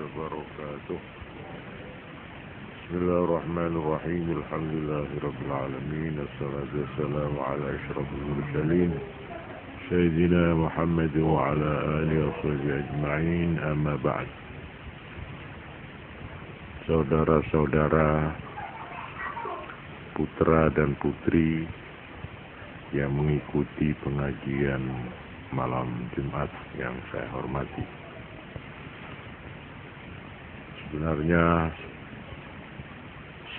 وبركاته. بسم الله الرحمن الرحيم. الحمد لله رب العالمين، الصلاة والسلام على أشرف المرسلين سيدنا محمد وعلى آله وصحبه أجمعين. أما بعد. Saudara-saudara, putra dan putri yang mengikuti pengajian malam Jumat yang saya hormati. Sebenarnya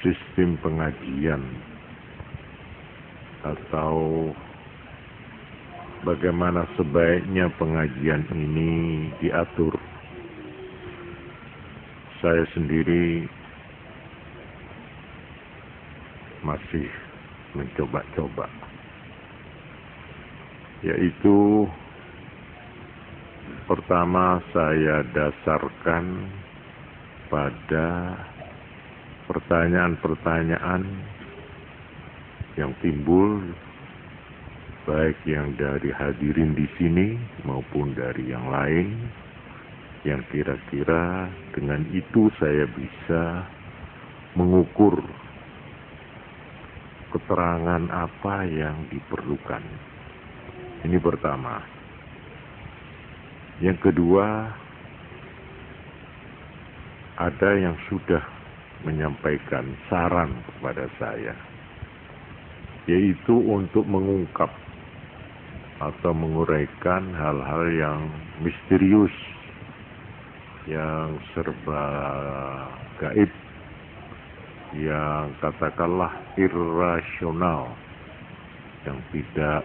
sistem pengajian atau bagaimana sebaiknya pengajian ini diatur, saya sendiri masih mencoba-coba, yaitu pertama saya dasarkan pada pertanyaan-pertanyaan yang timbul, baik yang dari hadirin di sini maupun dari yang lain, yang kira-kira dengan itu saya bisa mengukur keterangan apa yang diperlukan. Ini pertama. Yang kedua, ada yang sudah menyampaikan saran kepada saya, yaitu untuk mengungkap atau menguraikan hal-hal yang misterius, yang serba gaib, yang katakanlah irrasional, yang tidak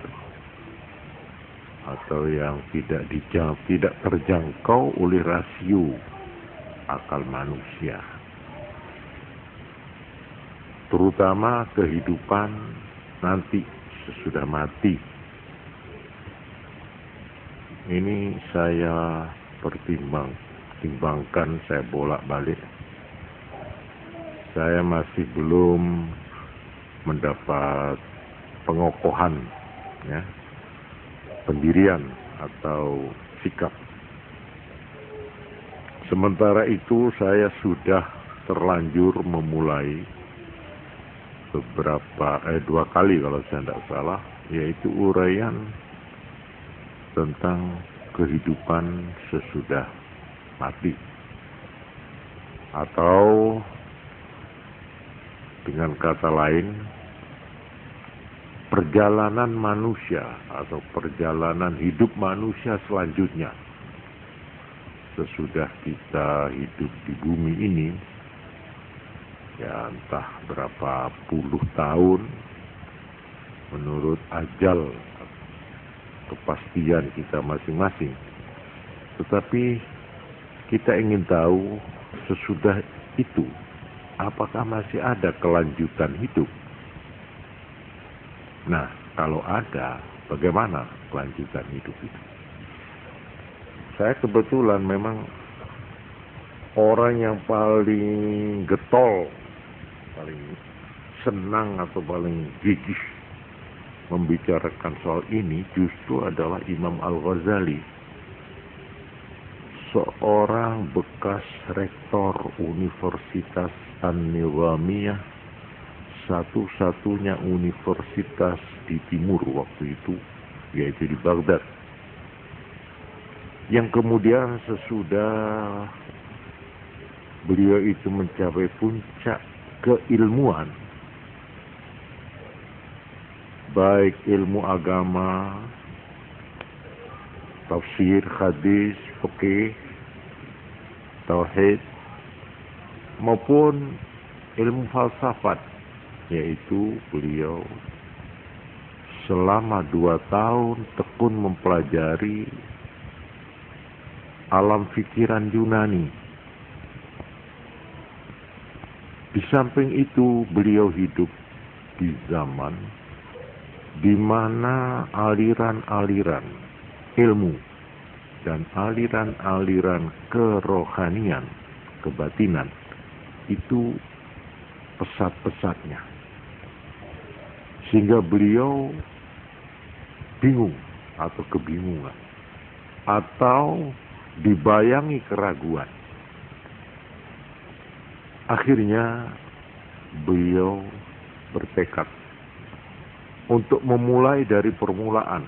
terjangkau oleh rasio akal manusia, terutama kehidupan nanti sesudah mati. Ini saya pertimbangkan, saya bolak-balik. Saya masih belum mendapat pengokohan, pendirian atau sikap. Sementara itu saya sudah terlanjur memulai dua kali kalau saya tidak salah, yaitu uraian tentang kehidupan sesudah mati, atau dengan kata lain, perjalanan manusia atau perjalanan hidup manusia selanjutnya sesudah kita hidup di bumi ini, ya entah berapa puluh tahun menurut ajal kepastian kita masing-masing. Tetapi kita ingin tahu sesudah itu apakah masih ada kelanjutan hidup. Nah, kalau ada, bagaimana kelanjutan hidup itu? Saya kebetulan memang orang yang paling getol, paling senang atau paling gigih membicarakan soal ini justru adalah Imam Al-Ghazali, seorang bekas rektor Universitas An-Nizamiyah, satu-satunya universitas di timur waktu itu, yaitu di Baghdad, yang kemudian sesudah beliau itu mencapai puncak keilmuan, baik ilmu agama, tafsir, hadis, fikih, tauhid, maupun ilmu falsafat, yaitu beliau selama 2 tahun tekun mempelajari alam pikiran Yunani. Di samping itu beliau hidup di zaman di mana aliran-aliran ilmu dan aliran-aliran kerohanian, kebatinan itu pesat-pesatnya, sehingga beliau bingung atau kebingungan atau dibayangi keraguan. Akhirnya beliau bertekad untuk memulai dari permulaan,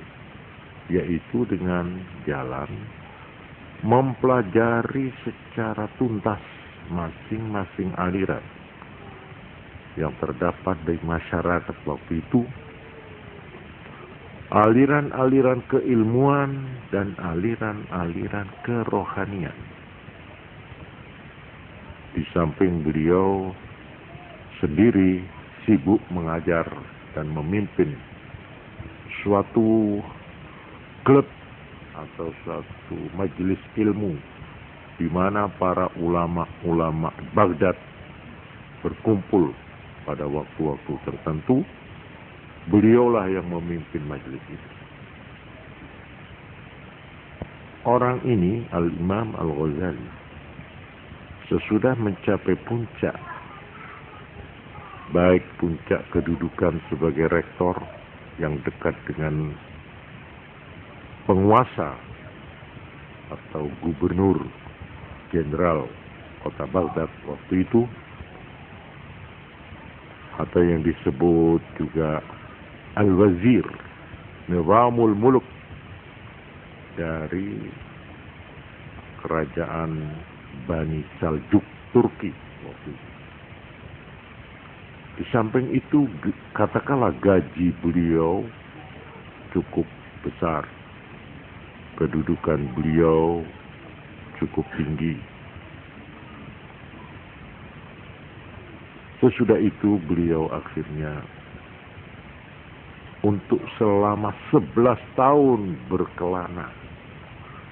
yaitu dengan jalan mempelajari secara tuntas masing-masing aliran yang terdapat di masyarakat waktu itu, aliran-aliran keilmuan dan aliran-aliran kerohanian. Di samping beliau sendiri sibuk mengajar dan memimpin suatu klub atau suatu majelis ilmu di mana para ulama-ulama Baghdad berkumpul pada waktu-waktu tertentu. Beliaulah yang memimpin majelis itu. Orang ini, Al-Imam Al-Ghazali, sesudah mencapai puncak, baik puncak kedudukan sebagai rektor yang dekat dengan penguasa atau gubernur jenderal kota Baghdad waktu itu, atau yang disebut juga Al-Wazir Nizamul Muluk dari kerajaan Bani Saljuk Turki waktu itu. Di samping itu, katakanlah gaji beliau cukup besar, kedudukan beliau cukup tinggi. Sesudah itu beliau akhirnya untuk selama 11 tahun berkelana,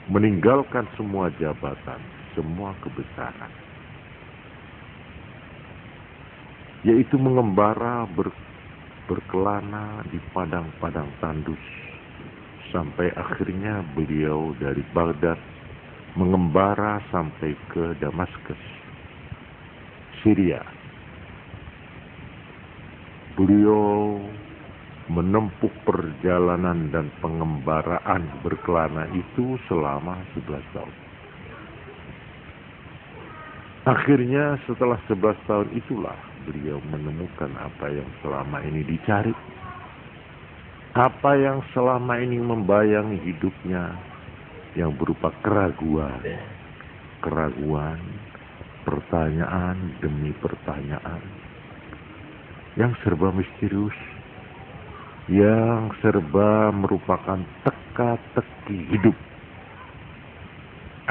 meninggalkan semua jabatan, semua kebesaran, yaitu mengembara berkelana di padang-padang tandus, sampai akhirnya beliau dari Baghdad mengembara sampai ke Damaskus, Syria. Beliau menempuh perjalanan dan pengembaraan berkelana itu selama 11 tahun. Akhirnya setelah 11 tahun itulah beliau menemukan apa yang selama ini dicari. Apa yang selama ini membayangi hidupnya yang berupa keraguan, pertanyaan demi pertanyaan yang serba misterius, yang serba merupakan teka-teki hidup.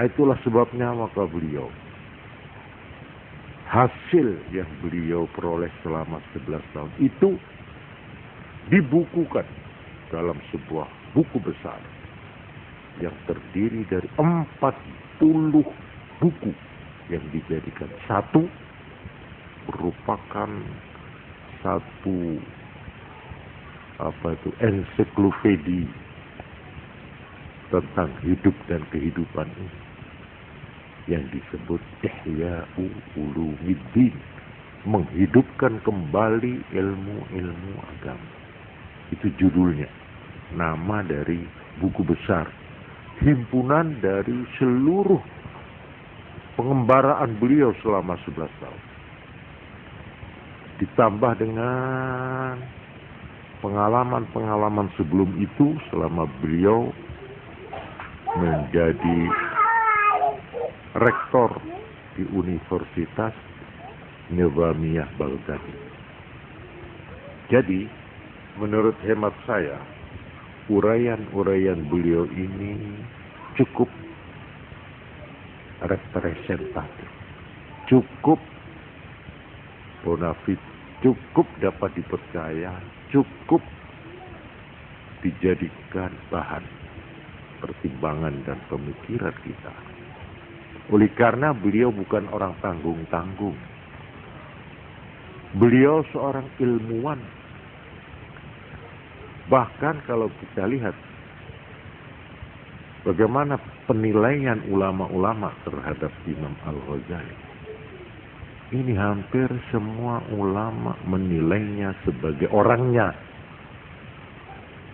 Itulah sebabnya maka beliau, hasil yang beliau peroleh selama 11 tahun itu dibukukan dalam sebuah buku besar yang terdiri dari 40 buku yang dijadikan satu, merupakan satu ensiklopedi tentang hidup dan kehidupan ini yang disebut Ihya'u Ulumiddin, menghidupkan kembali ilmu-ilmu agama. Itu judulnya, nama dari buku besar, himpunan dari seluruh pengembaraan beliau selama 11 tahun. Ditambah dengan pengalaman-pengalaman sebelum itu selama beliau menjadi rektor di Universitas Nizamiyah Baghdad. Jadi, menurut hemat saya, uraian-uraian beliau ini cukup representatif, cukup bonafit, cukup dapat dipercaya, cukup dijadikan bahan pertimbangan dan pemikiran kita. Oleh karena beliau bukan orang tanggung-tanggung. Beliau seorang ilmuwan. Bahkan kalau kita lihat bagaimana penilaian ulama-ulama terhadap Imam Al-Ghazali, ini hampir semua ulama menilainya sebagai orangnya,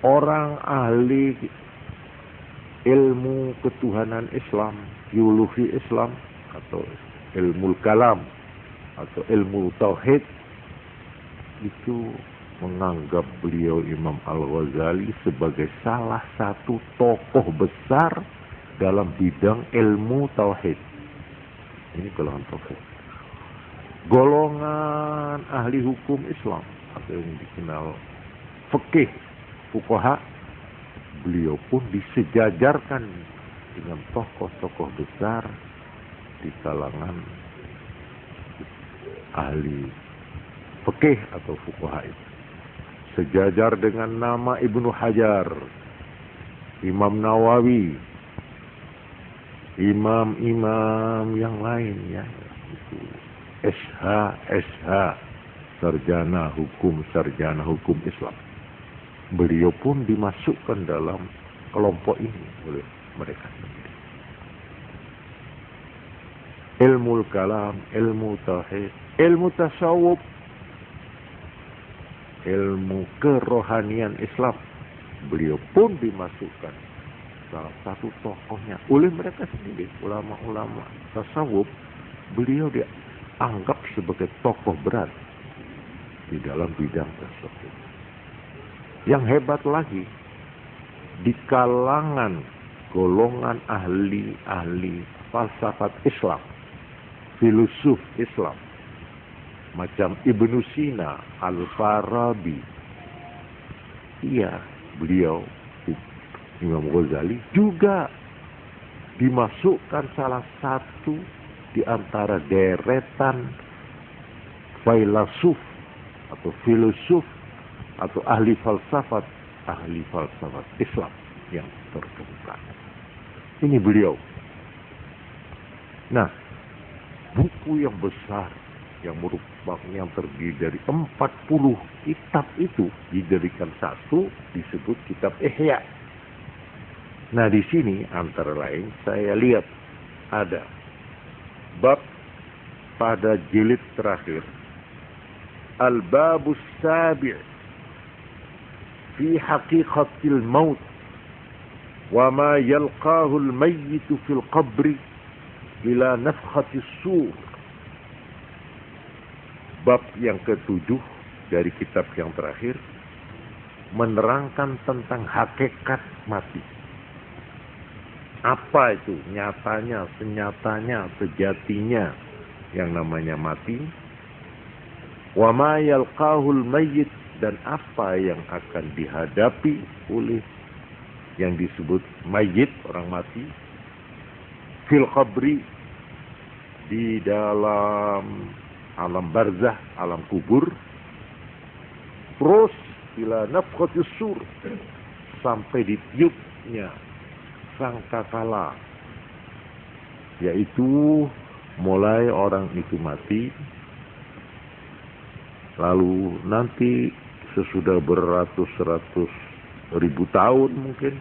orang ahli ilmu ketuhanan Islam, teologi Islam atau ilmu kalam, atau ilmu tauhid itu menganggap beliau Imam Al-Ghazali sebagai salah satu tokoh besar dalam bidang ilmu tauhid. Ini golongan tauhid. Golongan ahli hukum Islam atau yang dikenal fikih, fuqaha, beliau pun disejajarkan dengan tokoh-tokoh besar di kalangan ahli fikih atau fuqaha itu. Sejajar dengan nama Ibnu Hajar, Imam Nawawi, imam-imam yang lain ya, itu SH, sarjana hukum Islam. Beliau pun dimasukkan dalam kelompok ini oleh mereka sendiri. Ilmu kalam, ilmu tauhid, ilmu tasawuf, ilmu kerohanian Islam, beliau pun dimasukkan salah satu tokohnya oleh mereka sendiri, ulama-ulama tasawuf. Beliau dianggap sebagai tokoh berat di dalam bidang tasawuf. Yang hebat lagi, di kalangan golongan ahli falsafat Islam, filosof Islam, macam Ibnu Sina, Al-Farabi, beliau Imam Ghazali juga dimasukkan salah satu di antara deretan filosof atau filosof atau ahli falsafat Islam yang terkemuka. Ini beliau. Nah, buku yang besar yang terdiri dari 40 kitab itu dijadikan satu, disebut kitab Ihya. Nah, di sini antara lain saya lihat ada bab pada jilid terakhir, Al-Babus Sabi' fi haqiqatil maut wa ma yalqahu al-mayyitu fil qabri ila nafkhatis sur. Bab yang ke-7 dari kitab yang terakhir menerangkan tentang hakikat mati. Apa itu nyatanya, senyatanya, sejatinya yang namanya mati. Wa ma yalqahul mayyit, dan apa yang akan dihadapi oleh yang disebut mayyit, orang mati, fil qabri, di dalam alam barzah, alam kubur, terus ila nafkhatis sur, sampai ditiupnya sangkakala, yaitu mulai orang itu mati, lalu nanti sesudah beratus-ratus ribu tahun mungkin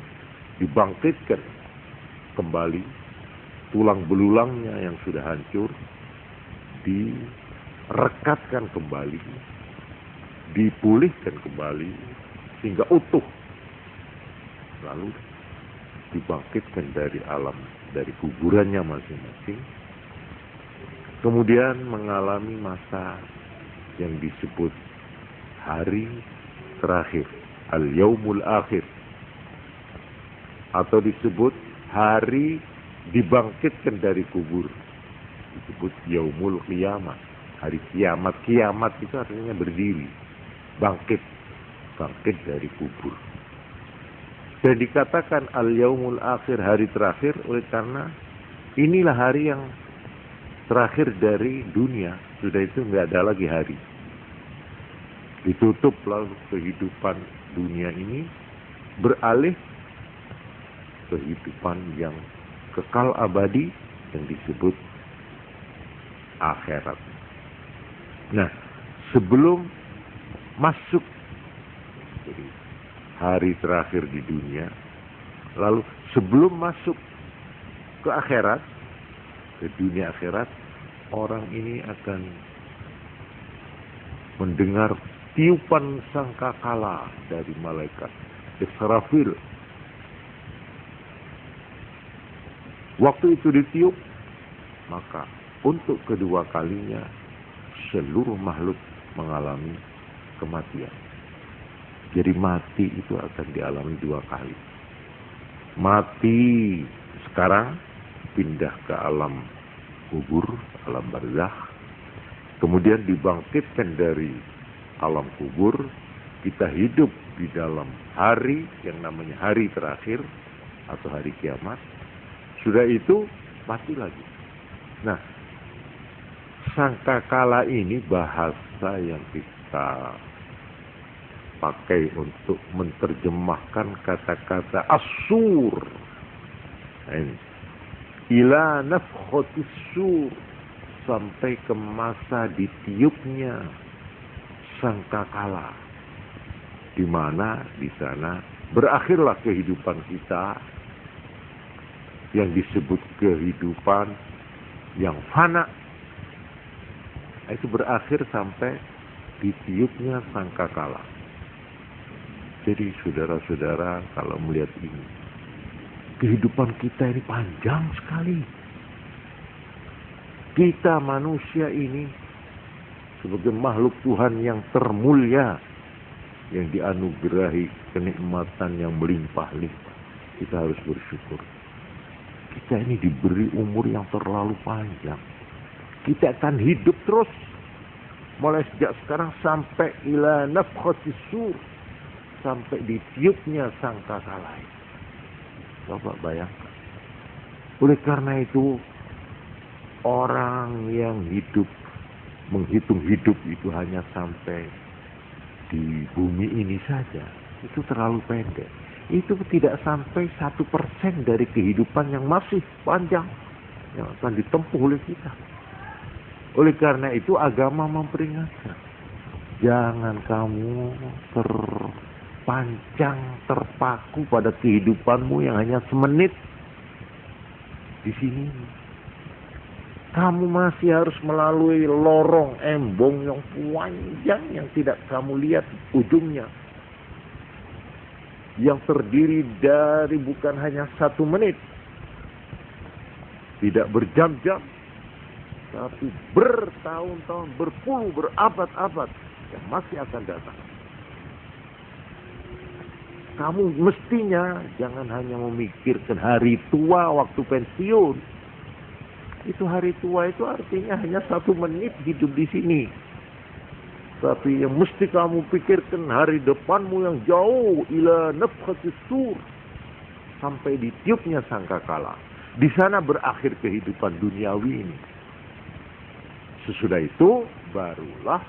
dibangkitkan kembali tulang belulangnya yang sudah hancur, direkatkan kembali, dipulihkan kembali sehingga utuh, lalu dibangkitkan dari alam, dari kuburannya masing-masing, kemudian mengalami masa yang disebut hari terakhir, al-yaumul akhir, atau disebut hari dibangkitkan dari kubur, disebut yaumul qiyamah, hari kiamat. Kiamat itu artinya berdiri, bangkit dari kubur. Dan dikatakan al-yaumul akhir, hari terakhir, oleh karena inilah hari yang terakhir dari dunia. Sudah itu nggak ada lagi hari. Ditutup lalu kehidupan dunia ini, beralih kehidupan yang kekal abadi yang disebut akhirat. Nah, sebelum masuk jadi hari terakhir di dunia, lalu sebelum masuk ke akhirat, ke dunia akhirat, orang ini akan mendengar tiupan sangkakala dari malaikat Israfil. Waktu itu ditiup, maka untuk kedua kalinya seluruh makhluk mengalami kematian. Jadi mati itu akan dialami 2 kali. Mati sekarang, pindah ke alam kubur, alam barzakh. Kemudian dibangkitkan dari alam kubur, kita hidup di dalam hari yang namanya hari terakhir atau hari kiamat. Sudah itu mati lagi. Nah, sangkakala ini bahasa yang kita pakai untuk menerjemahkan kata-kata as-sur. Ila nafkhatis sur, sampai ke masa ditiupnya sangkakala, di mana di sana berakhirlah kehidupan kita yang disebut kehidupan yang fana. Itu berakhir sampai ditiupnya sangkakala. Jadi saudara-saudara, kalau melihat ini, kehidupan kita ini panjang sekali. Kita manusia ini sebagai makhluk Tuhan yang termulia, yang dianugerahi kenikmatan yang melimpah-limpah, kita harus bersyukur. Kita ini diberi umur yang terlalu panjang. Kita akan hidup terus mulai sejak sekarang sampai ila nafkhatis sur, sampai ditiupnya sangkakala. Coba bayangkan. Oleh karena itu, orang yang hidup, menghitung hidup itu hanya sampai di bumi ini saja, itu terlalu pendek. Itu tidak sampai 1% dari kehidupan yang masih panjang yang akan ditempuh oleh kita. Oleh karena itu agama memperingatkan, jangan kamu terpaku pada kehidupanmu yang hanya semenit di sini. Kamu masih harus melalui lorong embong yang panjang yang tidak kamu lihat ujungnya. Yang terdiri dari bukan hanya 1 menit. Tidak berjam-jam. Tapi bertahun-tahun, berpuluh, berabad-abad yang masih akan datang. Kamu mestinya jangan hanya memikirkan hari tua waktu pensiun. Itu hari tua itu artinya hanya 1 menit hidup di sini. Tapi yang mesti kamu pikirkan hari depanmu yang jauh, ila nafkhatis sur, sampai ditiupnya sangkakala. Di sana berakhir kehidupan duniawi ini. Sesudah itu barulah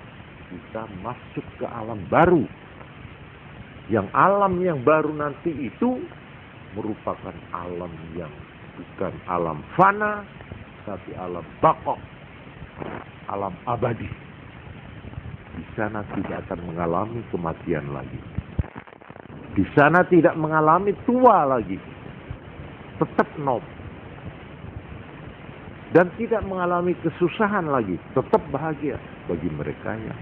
kita masuk ke alam baru. Yang alam yang baru nanti itu merupakan alam yang bukan alam fana, tapi alam baqa, alam abadi. Di sana tidak akan mengalami kematian lagi. Di sana tidak mengalami tua lagi. Tetap nom. Dan tidak mengalami kesusahan lagi. Tetap bahagia bagi mereka yang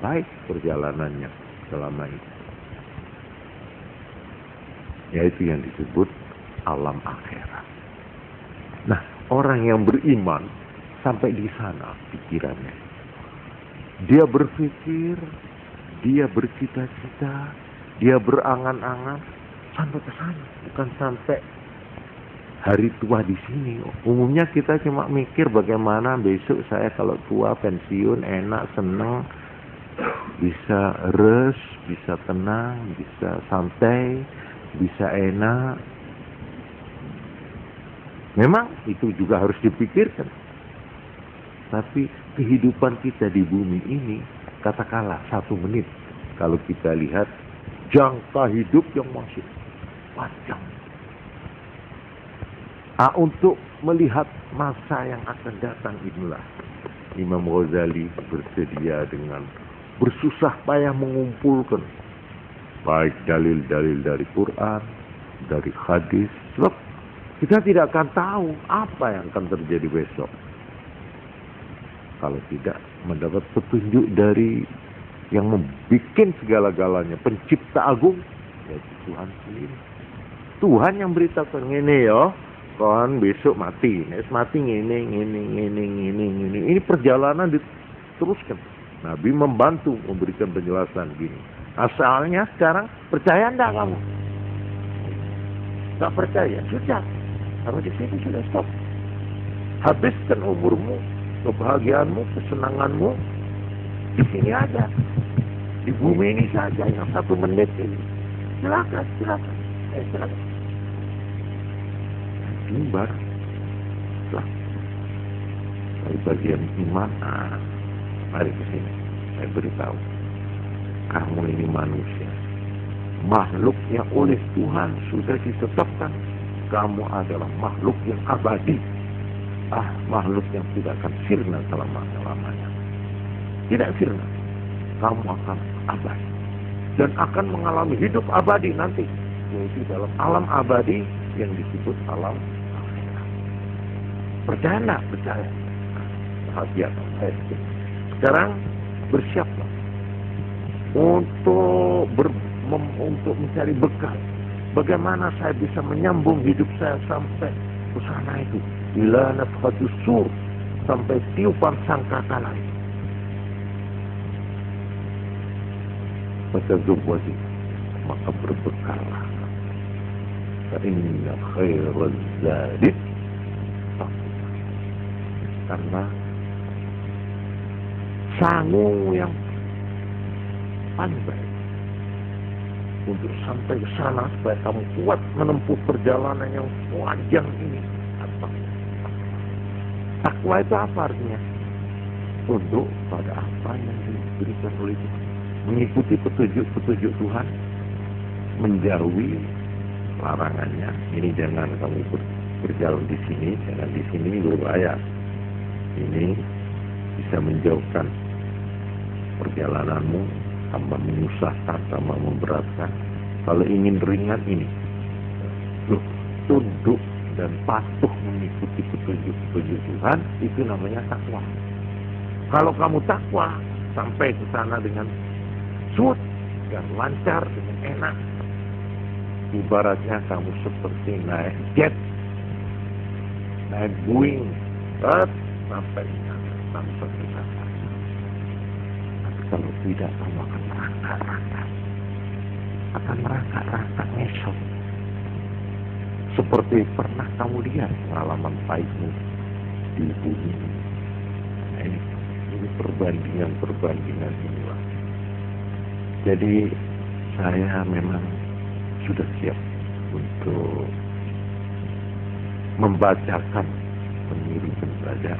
baik perjalanannya selama ini. Yaitu yang disebut alam akhirat. Nah, orang yang beriman sampai di sana pikirannya. Dia berpikir, dia bercita-cita, dia berangan-angan sampai ke sana, bukan sampai hari tua di sini. Umumnya kita cuma mikir bagaimana besok saya kalau tua pensiun enak, senang, bisa res, bisa tenang, bisa santai, bisa enak. Memang itu juga harus dipikirkan. Tapi kehidupan kita di bumi ini, katakanlah 1 menit. Kalau kita lihat jangka hidup yang masih panjang. Untuk melihat masa yang akan datang inilah Imam Ghazali bersedia dengan bersusah payah mengumpulkan baik dalil-dalil dari Quran, dari hadis. Sebab kita tidak akan tahu apa yang akan terjadi besok kalau tidak mendapat petunjuk dari yang membuat segala-galanya, pencipta agung, yaitu Tuhan sendiri. Tuhan yang beritakan ini ya, Kon besok mati, nek mati ngene. Ini perjalanan diteruskan. Nabi membantu memberikan penjelasan gini. Asalnya sekarang percaya enggak kamu? Enggak percaya, sudah. Sampai di sini sudah stop. Habiskan umurmu, kebahagiaanmu, kesenanganmu di sini aja. Di bumi ini saja yang 1 menit ini. Silakan. Silakan. Mimbar lah dari bagian iman. Mari ke sini, saya beritahu kamu ini manusia, makhluk yang oleh Tuhan sudah ditetapkan kamu adalah makhluk yang abadi, makhluk yang tidak akan sirna selama-lamanya, tidak sirna. Kamu akan abadi dan akan mengalami hidup abadi nanti, yaitu dalam alam abadi yang disebut alam. Percaya enggak? Percaya. Bahagia. Sekarang bersiaplah untuk mencari bekal. Bagaimana saya bisa menyambung hidup saya sampai ke sana itu? Ila nafhatus sur, sampai tiupan sangkakala itu. Fatazawwaju, maka berbekallah. Fa inna khairaz zadi. Karena sangu yang paling baik untuk sampai ke sana supaya kamu kuat menempuh perjalanan yang panjang ini. Takwa itu apa artinya? Tunduk pada apa yang diberikan oleh Tuhan, mengikuti petunjuk Tuhan, menjauhi larangannya. Ini jangan kamu berjalan di sini, jangan di sini berbahaya. Ini bisa menjauhkan perjalananmu, tambah menyusahkan, tambah memberatkan. Kalau ingin ringan ini, tunduk dan patuh mengikuti petunjuk Tuhan, itu namanya takwa. Kalau kamu takwa, sampai ke sana dengan smooth dan lancar, dengan enak. Ibaratnya kamu seperti naik jet, naik Boeing, sampai tanpa kita. Tapi kalau tidak, kamu akan merangkak ngesot. Seperti pernah kamu lihat pengalaman pahitmu di bumi. Nah, ini perbandingan inilah. Jadi saya memang sudah siap untuk membacakan, mengirimkan saja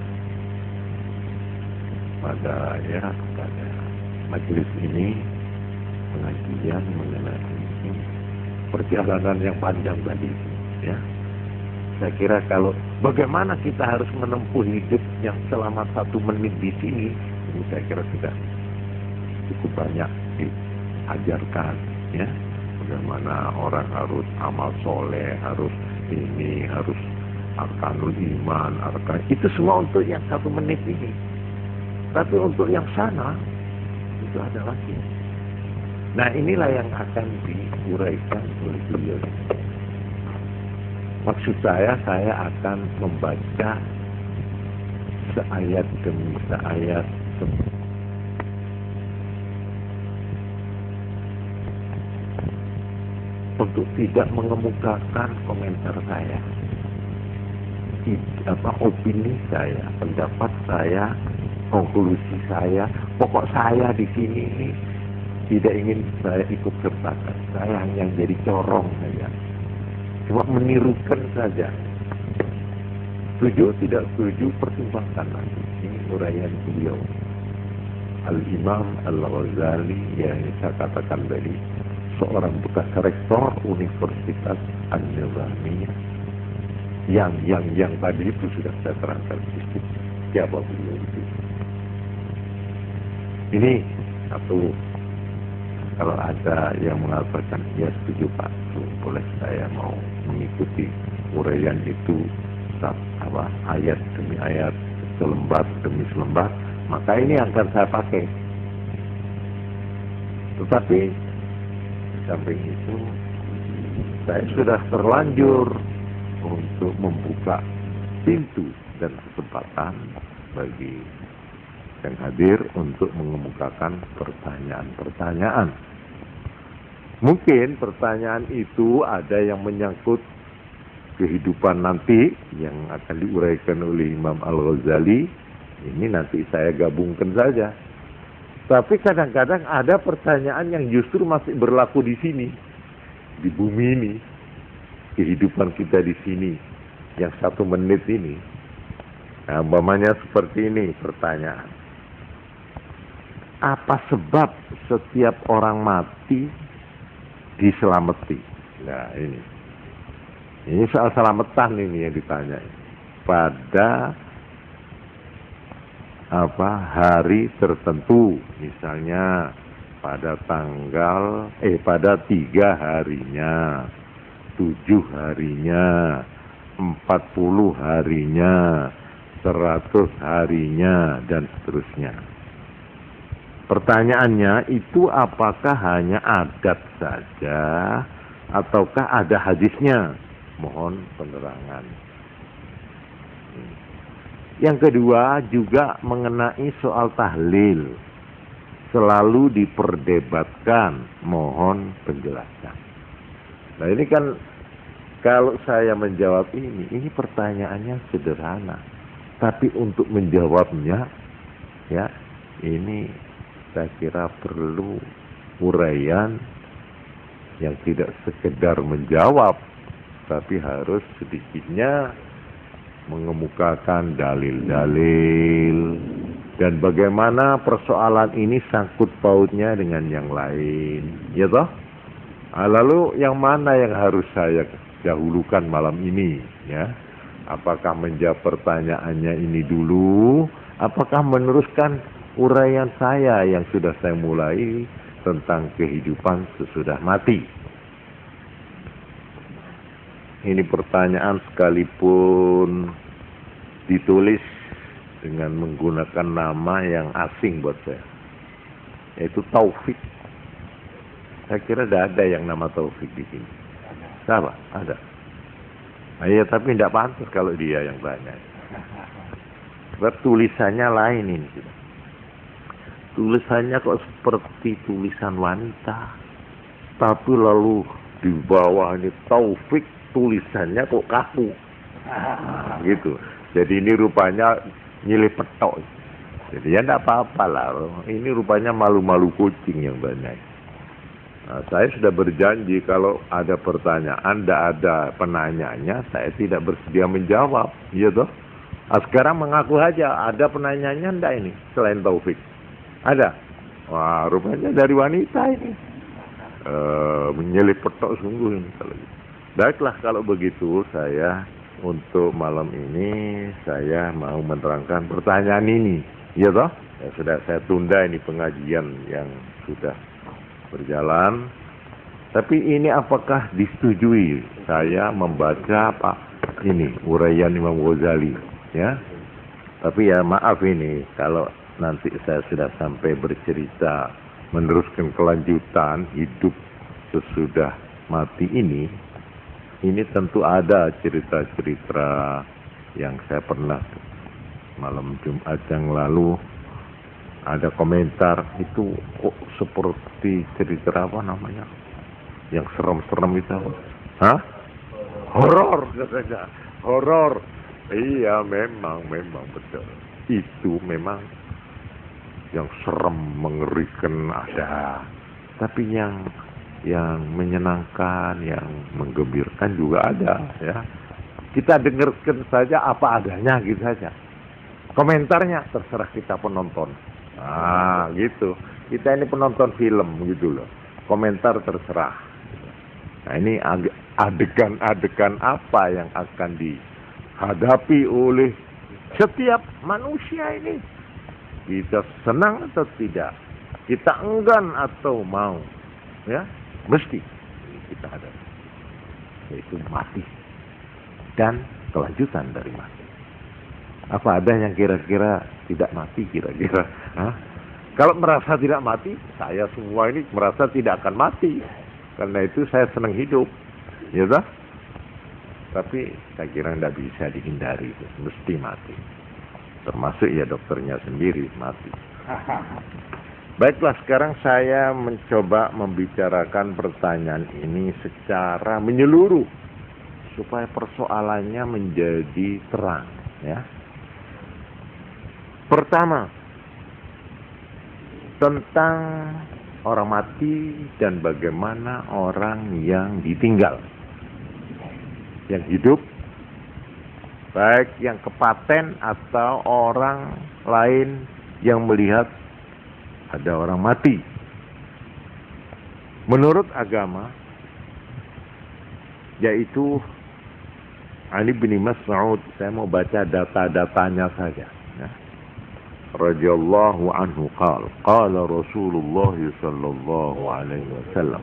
pada majelis ini pengajian mengenai perjalanan yang panjang tadi, ya. Saya kira kalau bagaimana kita harus menempuh hidup yang selama 1 menit di sini, ini saya kira sudah cukup banyak diajarkan, ya. Bagaimana orang harus amal soleh, harus arkanul iman, itu semua untuk yang 1 menit ini. Tapi untuk yang sana itu ada lagi. Nah, inilah yang akan diuraikan oleh beliau. Maksud saya akan membaca seayat demi seayat untuk tidak mengemukakan komentar saya, opini saya, pendapat saya, konklusi saya. Pokok saya di sini ini tidak ingin saya ikut sertakan. Saya hanya jadi corong saja, cuma menirukan saja. Setuju tidak setuju, pertimbangkan nanti. Ini uraian beliau Al-Imam Al-Ghazali yang saya katakan tadi, seorang bekas rektor Universitas An-Nizamiyah yang tadi itu sudah saya terangkan siapa beliau itu. Ini satu. Kalau ada yang mengatakan ya setuju Pak, boleh saya mau mengikuti uraian itu ayat demi ayat, selembar demi selembar, maka ini akan saya pakai. Tetapi di samping itu saya sudah terlanjur untuk membuka pintu dan kesempatan bagi yang hadir untuk mengemukakan pertanyaan-pertanyaan. Mungkin pertanyaan itu ada yang menyangkut kehidupan nanti yang akan diuraikan oleh Imam Al-Ghazali. Ini nanti saya gabungkan saja. Tapi kadang-kadang ada pertanyaan yang justru masih berlaku di sini, di bumi ini, kehidupan kita di sini, yang 1 menit ini. Nah, umpamanya seperti ini pertanyaan. Apa sebab setiap orang mati diselamati? Nah, ini soal selamatan ini yang ditanya. Pada hari tertentu, misalnya pada 3 harinya, 7 harinya, 40 harinya, 100 harinya, dan seterusnya. Pertanyaannya itu apakah hanya adat saja ataukah ada hadisnya? Mohon penerangan. Yang kedua juga mengenai soal tahlil. Selalu diperdebatkan, mohon penjelasan. Nah, ini kan kalau saya menjawab ini pertanyaannya sederhana. Tapi untuk menjawabnya, ya, ini saya kira perlu uraian yang tidak sekedar menjawab, tapi harus sedikitnya mengemukakan dalil-dalil dan bagaimana persoalan ini sangkut pautnya dengan yang lain, ya toh? Lalu yang mana yang harus saya dahulukan malam ini, ya? Apakah menjawab pertanyaannya ini dulu, apakah meneruskan uraian saya yang sudah saya mulai tentang kehidupan sesudah mati? Ini pertanyaan sekalipun ditulis dengan menggunakan nama yang asing buat saya, yaitu Taufik. Saya kira tidak ada yang nama Taufik di sini. Siapa? Ada. Iya, tapi tidak pantas kalau dia yang tanya. Sebab tulisannya lain ini. Tulisannya kok seperti tulisan wanita, tapi lalu di bawah ini Taufik, tulisannya kok kaku, gitu. Jadi ini rupanya nyilih petok. Jadi ya tidak apa-apa lah. Ini rupanya malu-malu kucing yang banyak. Nah, saya sudah berjanji kalau ada pertanyaan, tidak ada penanyanya, saya tidak bersedia menjawab, gitu. Nah, sekarang mengaku saja ada penanyanya tidak ini selain Taufik? Ada? Wah, rupanya dari wanita ini. Menyelip petok sungguh ini. Baiklah, kalau begitu saya untuk malam ini saya mau menerangkan pertanyaan ini. Ya toh? Ya, sudah saya tunda ini pengajian yang sudah berjalan. Tapi ini apakah disetujui saya membaca ini uraian Imam Ghazali, ya? Tapi ya maaf ini kalau nanti saya sudah sampai bercerita meneruskan kelanjutan hidup sesudah mati ini tentu ada cerita-cerita yang saya pernah malam Jumat yang lalu ada komentar itu kok seperti cerita apa namanya yang serem-serem itu apa? Hah? Horor katanya. Horor. Iya, memang betul. Itu memang yang serem, mengerikan ada. Tapi yang menyenangkan, yang menggembirakan juga ada, ya. Kita dengarkan saja apa adanya gitu saja. Komentarnya terserah kita penonton. Gitu. Kita ini penonton film gitu loh. Komentar terserah. Nah, ini adegan-adegan apa yang akan dihadapi oleh setiap manusia ini. Kita senang atau tidak, kita enggan atau mau, ya, mesti kita hadapi, yaitu mati dan kelanjutan dari mati. Apa ada yang kira-kira tidak mati kira-kira? Kalau merasa tidak mati, saya semua ini merasa tidak akan mati. Karena itu saya senang hidup, ya toh? Tapi saya kira tidak bisa dihindari, itu mesti mati. Termasuk ya dokternya sendiri mati. Baiklah, sekarang saya mencoba membicarakan pertanyaan ini secara menyeluruh supaya persoalannya menjadi terang, ya. Pertama, tentang orang mati dan bagaimana orang yang ditinggal. Yang hidup, baik yang kepaten atau orang lain yang melihat ada orang mati. Menurut agama, yaitu Ali bin Mas'ud, saya mau baca data-datanya saja. Ya. Radhiyallahu anhu qala Rasulullah sallallahu alaihi wasallam,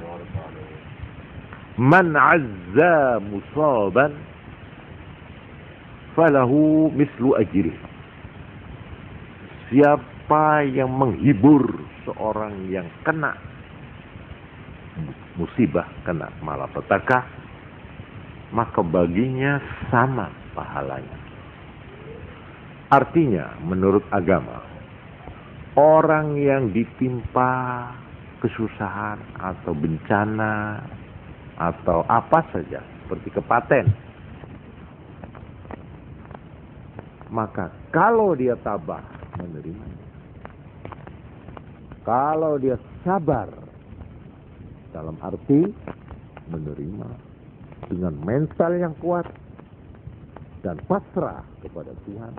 man azza musaban falahu mislu ajrih. Siapa yang menghibur seorang yang kena musibah, kena malapetaka, maka baginya sama pahalanya. Artinya, menurut agama, orang yang ditimpa kesusahan atau bencana atau apa saja seperti kepaten, maka kalau dia tabah menerimanya, kalau dia sabar dalam arti menerima dengan mental yang kuat dan pasrah kepada Tuhan,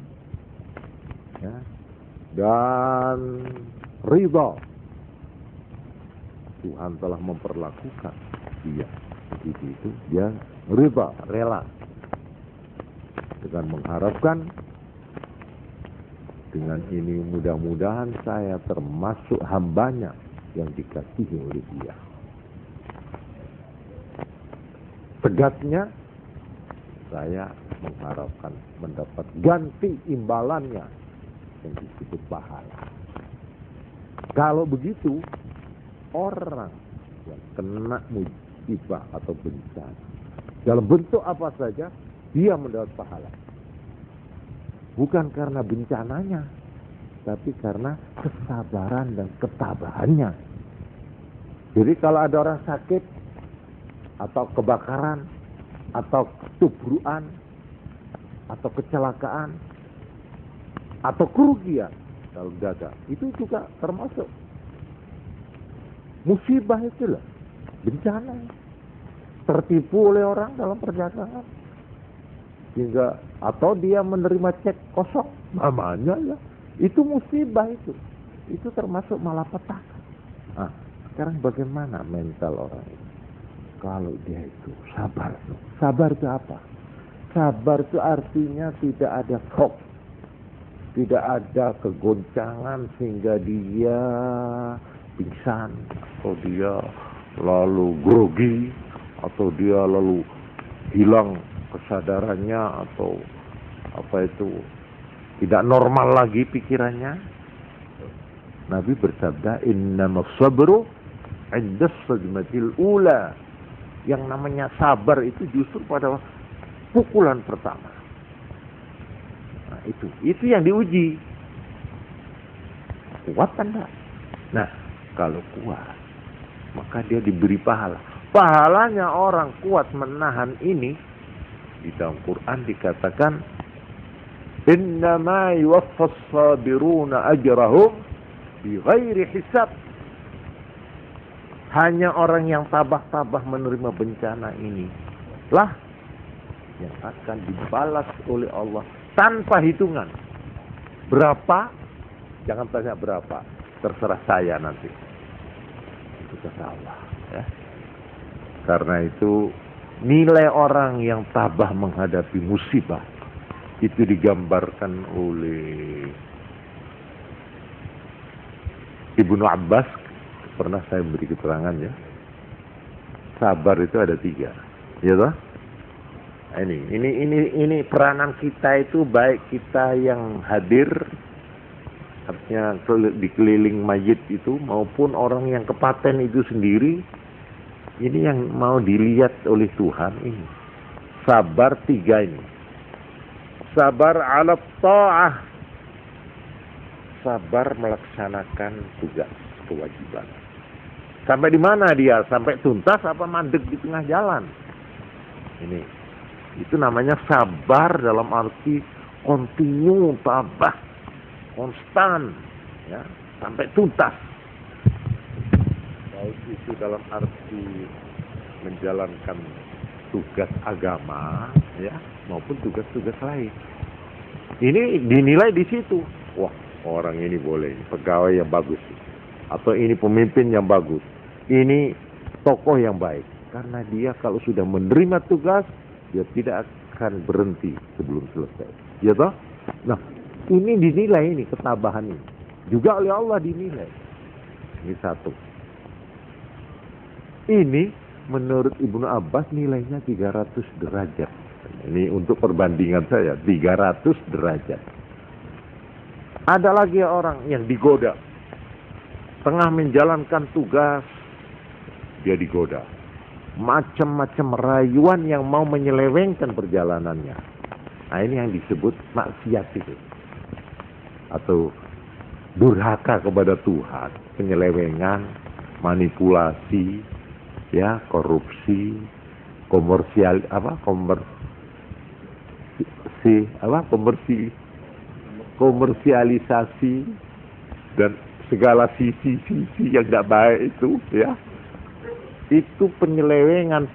ya, dan ridha, Tuhan telah memperlakukan dia begitu, itu dia ridha, rela, dengan mengharapkan dengan ini mudah-mudahan saya termasuk hambanya yang dikasihi oleh dia. Tegasnya, saya mengharapkan mendapat ganti imbalannya yang disebut pahala. Kalau begitu, orang yang kena musibah atau bencana dalam bentuk apa saja, dia mendapat pahala. Bukan karena bencananya, tapi karena kesabaran dan ketabahannya. Jadi kalau ada orang sakit, atau kebakaran, atau ketubruan, atau kecelakaan, atau kerugian dalam dagang, itu juga termasuk musibah, itulah bencana. Tertipu oleh orang dalam perdagangan, sehingga atau dia menerima cek kosong, namanya ya itu musibah, itu termasuk malapetaka. Nah, sekarang bagaimana mental orang itu? Kalau dia itu sabar. Sabar itu apa? Sabar itu artinya tidak ada shock, tidak ada kegoncangan sehingga dia pingsan, atau dia lalu grogi, atau dia lalu hilang kesadarannya, atau apa itu, tidak normal lagi pikirannya. Nabi bersabda, innamas sabru 'inda as-sadmatil ula. Yang namanya sabar itu justru pada pukulan pertama. Nah, itu yang diuji. Kuat kan enggak? Nah, kalau kuat, maka dia diberi pahala. Pahalanya orang kuat menahan ini, di dalam Quran dikatakan, innama yuwaffas sabiruna ajrahum bighairi hisab. Hanya orang yang tabah-tabah menerima bencana ini lah yang akan dibalas oleh Allah tanpa hitungan. Berapa? Jangan tanya berapa, terserah saya nanti. Itu kata Allah, ya. Karena itu nilai orang yang tabah menghadapi musibah itu digambarkan oleh Ibnu Abbas. Pernah saya beri keterangan, ya. Sabar itu ada 3, ya toh? Ini peranan kita itu, baik kita yang hadir, artinya di keliling mayit itu, maupun orang yang kepaten itu sendiri. Ini yang mau dilihat oleh Tuhan ini. Sabar 3 ini. Sabar ala ta'ah. Sabar melaksanakan tugas kewajiban. Sampai di mana dia? Sampai tuntas apa mandek di tengah jalan? Ini. Itu namanya sabar dalam arti kontinu, tabah, konstan, ya, sampai tuntas. Baik itu dalam arti menjalankan tugas agama, ya, maupun tugas-tugas lain. Ini dinilai di situ. Wah, orang ini boleh, pegawai yang bagus, atau ini pemimpin yang bagus, ini tokoh yang baik. Karena dia kalau sudah menerima tugas, dia tidak akan berhenti sebelum selesai. Ya toh? Nah, ini dinilai, ini ketabahan ini. Juga oleh Allah dinilai. Ini satu. Ini menurut Ibnu Abbas nilainya 300 derajat. Ini untuk perbandingan saya, 300 derajat. Ada lagi orang yang digoda. Tengah menjalankan tugas, dia digoda. Macam-macam rayuan yang mau menyelewengkan perjalanannya. Nah, ini yang disebut maksiat itu. Atau durhaka kepada Tuhan, penyelewengan, manipulasi, ya, korupsi, komersialisasi dan segala sisi-sisi yang tidak baik itu, ya. Itu penyelewengan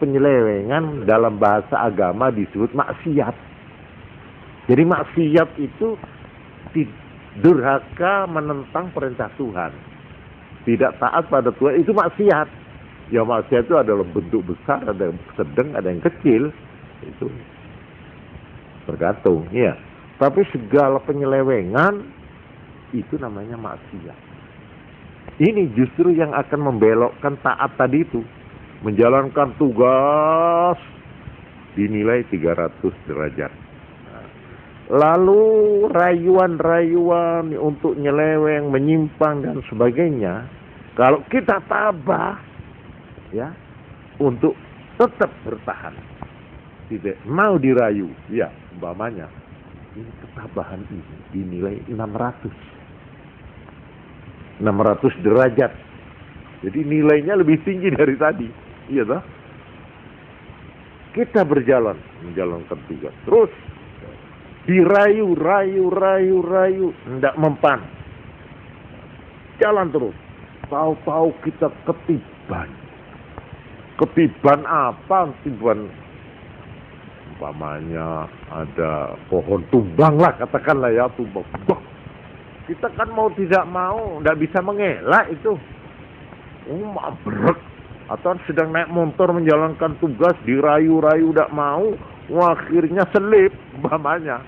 dalam bahasa agama disebut maksiat. Jadi maksiat itu durhaka menentang perintah Tuhan. Tidak taat pada Tuhan, itu maksiat. Ya, maksiat itu adalah bentuk besar, ada yang sedang, ada yang kecil. Itu tergantung, ya. Tapi segala penyelewengan itu namanya maksiat. Ini justru yang akan membelokkan taat tadi itu. Menjalankan tugas dinilai 300 derajat. Lalu rayuan-rayuan untuk nyeleweng, menyimpang dan sebagainya, kalau kita tabah, ya, untuk tetap bertahan, tidak mau dirayu, ya, umpamanya ini ketabahan ini dinilai 600 derajat. Jadi nilainya lebih tinggi dari tadi, iya toh? Kita menjalankan tugas, terus dirayu, rayu, tidak mempan, jalan terus. Tahu-tahu kita ketiban apa? Ketiban, umpamanya ada pohon tumbang lah, katakanlah ya, tumbang. Kita kan mau tidak mau, tidak bisa mengelak itu. Berat. Atau sedang naik motor menjalankan tugas, dirayu-rayu tidak mau, akhirnya selip, umpamanya.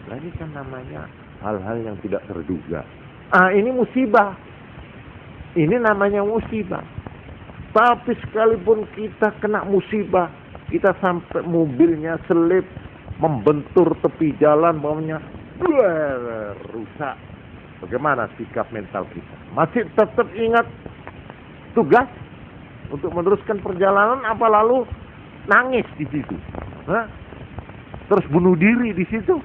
Nah, ini kan namanya hal-hal yang tidak terduga. Ini musibah. Ini namanya musibah. Tapi sekalipun kita kena musibah, kita sampai mobilnya selip, membentur tepi jalan, bawahnya rusak. Bagaimana sikap mental kita? Masih tetap ingat tugas untuk meneruskan perjalanan, apa lalu nangis di situ? Terus bunuh diri di situ?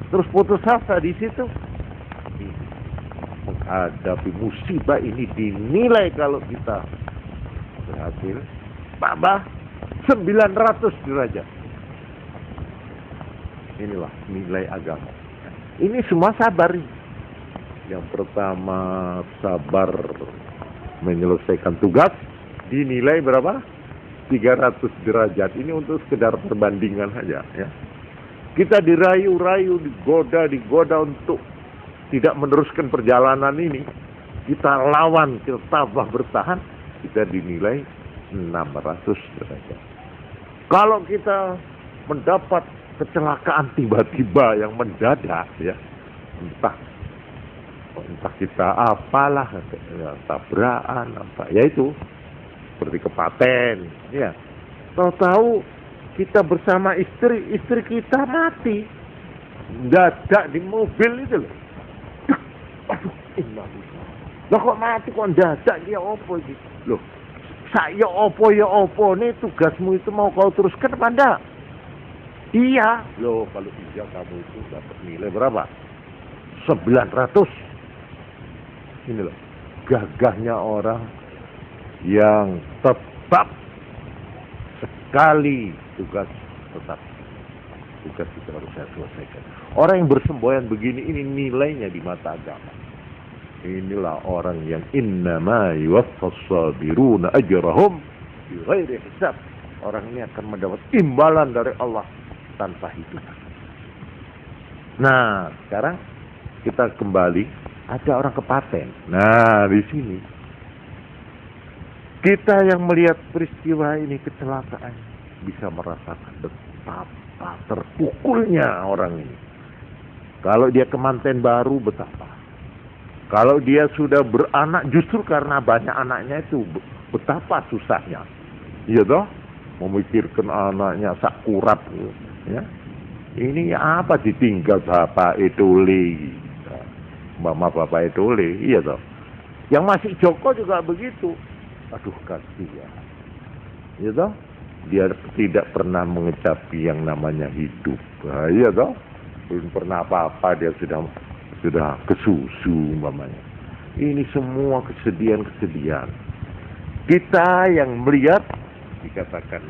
Terus putus asa di situ? Menghadapi musibah ini dinilai kalau kita berhasil tabah 900 derajat. Inilah nilai agama. Ini semua sabar. Yang pertama sabar menyelesaikan tugas dinilai berapa? 300 derajat. Ini untuk sekedar perbandingan saja, ya. Kita dirayu-rayu, digoda untuk tidak meneruskan perjalanan ini. Kita lawan, kita tabah bertahan, kita dinilai 600 derajat. Kalau kita mendapat kecelakaan tiba-tiba yang mendadak, ya, entah kita apalah, ya, tabrakan apa, ya itu seperti kepaten, ya. Tahu-tahu kita bersama istri kita mati, dadak di mobil itu loh. Aduh, innalillahi. Lah kok mati, kok dadak dia, apa gitu? Loh, ya opo nih tugasmu itu mau kau teruskan apa enggak? Iya. Loh, kalau iya kamu itu dapat nilai berapa? 900. Ini loh, gagahnya orang yang tetap sekali tugas tetap. Tugas itu harus saya selesaikan. Orang yang bersemboyan begini, ini nilainya di mata agama. Inilah orang yang innama yuwaffas sabiruna ajrahum bighairi hisab. Orang ini akan mendapat imbalan dari Allah tanpa hitung. Nah, sekarang kita kembali, ada orang kepaten. Nah, di sini kita yang melihat peristiwa ini, kecelakaan, bisa merasakan betapa terpukulnya orang ini. Kalau dia kemanten baru, betapa. Kalau dia sudah beranak, justru karena banyak anaknya itu, betapa susahnya. Iya toh? Memikirkan anaknya sakurat. Ya. Ini apa ditinggal bapak Etole. Mama bapak Etole. Iya toh? Yang masih Joko juga begitu. Aduh, kasihan. Iya toh? Dia tidak pernah mengecapi yang namanya hidup. Nah, iya toh? Belum pernah apa-apa, dia sudah kesusu umpamanya. Ini semua kesedihan-kesedihan. Kita yang melihat, dikatakan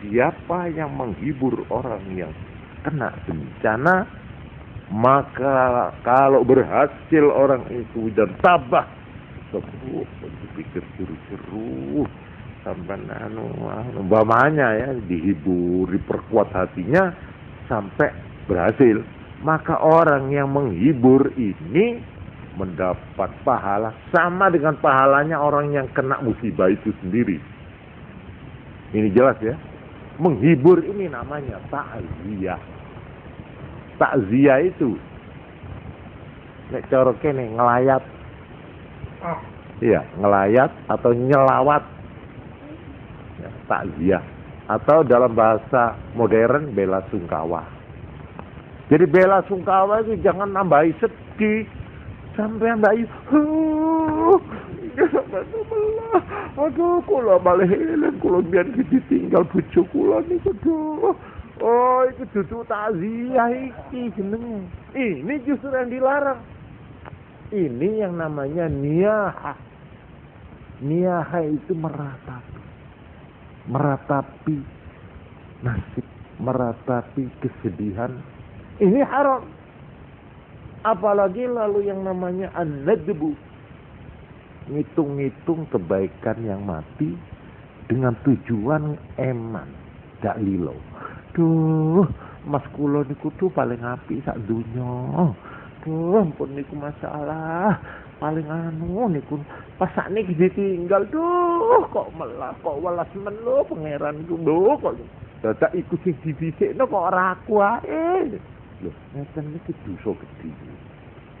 siapa yang menghibur orang yang kena bencana, maka kalau berhasil orang itu dan tabah, berpikir seru-seru sampai umpamanya ya, dihibur, diperkuat hatinya sampai berhasil. Maka orang yang menghibur ini mendapat pahala sama dengan pahalanya orang yang kena musibah itu sendiri. Ini jelas ya. Menghibur ini namanya takziah. Takziah itu nek cara kene ngelayat. Iya, ngelayat atau nyelawat. Ya, takziah. Atau dalam bahasa modern bela sungkawa. Jadi bela sungkawa itu jangan nambahi sedih. Sampai nambahi, aduh, kula balik eling, kula biar ditinggal bojo kula niku, aduh. Oh, itu duduk takziah iki jenenge. Ini justru yang dilarang. Ini yang namanya niyahah. Niyahah itu meratapi nasib, meratapi kesedihan. Ini haram. Apalagi lalu yang namanya an-nadbu. Ngitung-ngitung kebaikan yang mati dengan tujuan eman. Dak lilo. Duh, mas kula niku tuh paling apik sak donya. Duh, ampun niku masalah. Paling niku pas sakniki ditinggal. Duh, kok melah, kok welas men lho pangeran iku lho kok. Dadak iku sing didhisikno kok ora aku ae. Loh, ngeten iki dosa gede.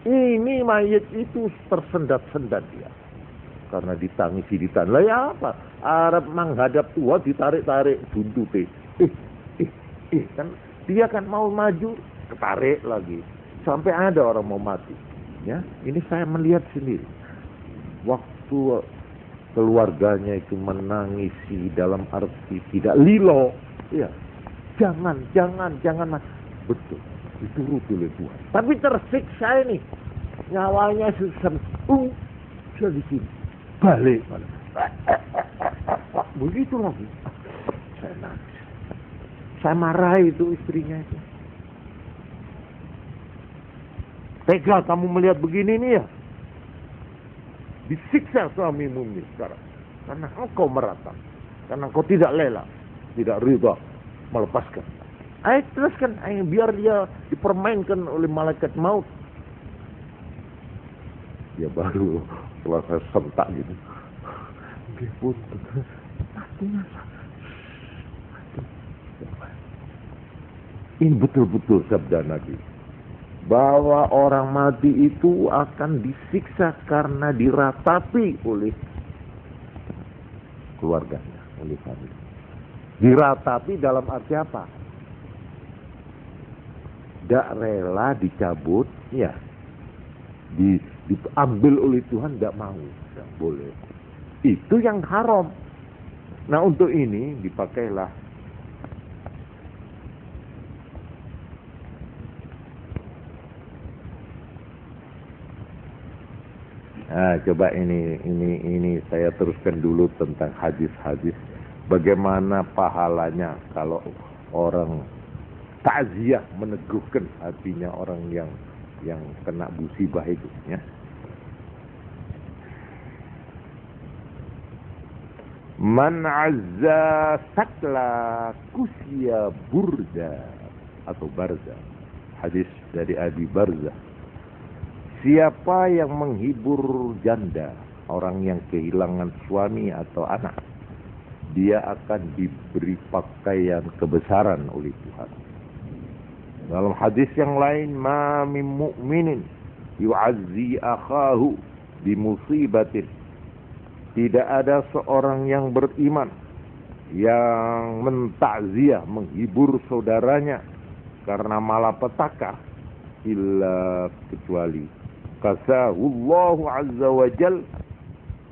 Ini mayat itu tersendat-sendat dia. Karena ditangisi lah ya apa? Arab menghadap Tuhan ditarik-tarik buntute. Kan dia kan mau maju, ketarik lagi. Sampai ada orang mau mati. Ya, ini saya melihat sendiri. Waktu keluarganya itu menangisi dalam arti tidak lilo. Ya. Jangan Mas. Betul. Diturut oleh Tuhan. Tapi tersiksa ini. Nyawanya susah. Sudah di sini. Balik. Begitu lagi. Saya nangis. Saya marahi itu istrinya itu. Tega kamu melihat begini nih ya. Disiksa suamimu ini sekarang. Karena engkau meratap. Karena engkau tidak rela. Tidak ridha melepaskan. Ayo teruskan, biar dia dipermainkan oleh malaikat maut. Dia baru setelah saya sentak gitu. Dia pun matinya. Ini betul-betul sabda Nabi. Bahwa orang mati itu akan disiksa karena diratapi oleh keluarganya, oleh famili. Diratapi dalam arti apa? Tidak rela dicabut, ya, diambil oleh Tuhan, tidak mau, tidak boleh. Itu yang haram. Nah, untuk ini dipakailah coba ini saya teruskan dulu tentang hadis-hadis bagaimana pahalanya kalau orang takziah meneguhkan hatinya orang yang kena musibah itu ya. Man azza sakla kusya burda atau barza. Hadis dari Abi Barzah. Siapa yang menghibur janda, orang yang kehilangan suami atau anak, dia akan diberi pakaian kebesaran oleh Tuhan. Dalam hadis yang lain, ma min mu'minin yu'azzi akhahu bi musibatin. Tidak ada seorang yang beriman yang mentakziah, menghibur saudaranya karena malapetaka, illa kecuali kasahullahu azza wa jal,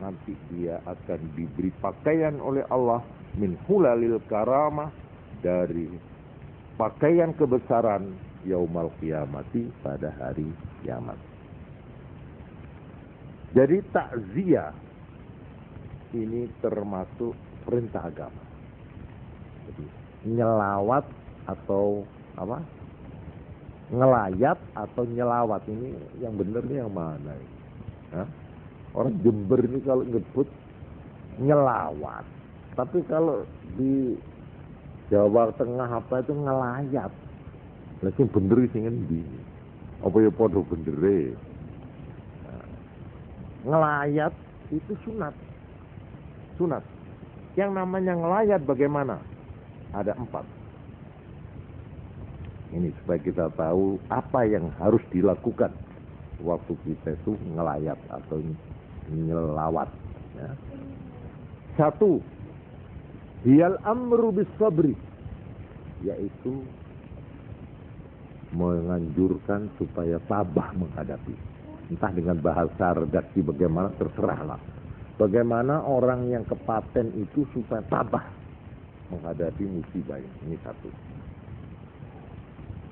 nanti dia akan diberi pakaian oleh Allah min hulalil karamah, dari pakaian kebesaran yaumal qiyamati, pada hari kiamat. Jadi takziah ini termasuk perintah agama. Jadi nyelawat atau apa? Ngelayat atau nyelawat, ini yang benar nih yang mana ini? Hah? Orang Jember ini kalau nyebut nyelawat, tapi kalau di Jawa Tengah apa itu ngelayat. Lagi bener sing endi? Apa ya padha bendere? Ngelayat itu sunat. Sunat. Yang namanya ngelayat bagaimana? Ada 4. Ini supaya kita tahu apa yang harus dilakukan waktu kita itu ngelayat atau nyelawat. Ya. 1, hiyal amru bis sabri, yaitu menganjurkan supaya tabah menghadapi. Entah dengan bahasa redaksi bagaimana, terserahlah. Bagaimana orang yang kepaten itu supaya tabah menghadapi musibah ini. 1.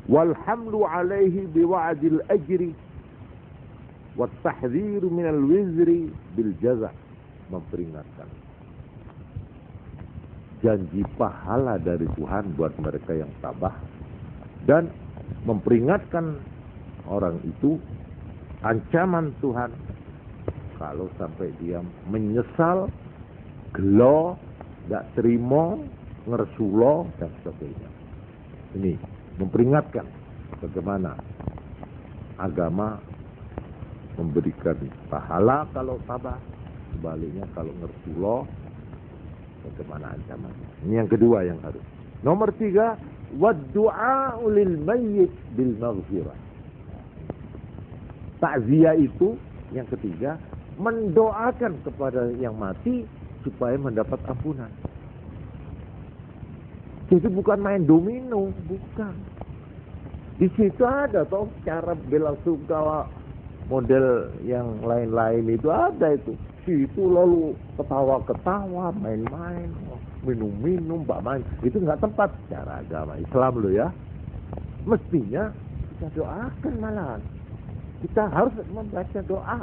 Walhamlu alaihi biwa'dil ajri wat tahdhir minal wizri bil jaza, memperingatkan janji pahala dari Tuhan buat mereka yang tabah, dan memperingatkan orang itu ancaman Tuhan kalau sampai dia menyesal, gelo, gak terima, ngersulo dan sebagainya. Ini memperingatkan bagaimana agama memberikan pahala kalau tabah, sebaliknya kalau ngersulo bagaimana ancamannya. Ini yang kedua yang harus. Nomor 3, wad-du'a lil mayyit bil maghfirah. Takziah itu yang ketiga, mendoakan kepada yang mati supaya mendapat ampunan. Jadi bukan main domino, bukan. Di situ ada toh cara bela sungkawa model yang lain-lain itu ada itu. Situ lalu ketawa-ketawa, main-main, minum-minum, mbak main. Itu nggak tepat cara agama Islam loh ya. Mestinya kita doakan malahan. Kita harus membaca doa.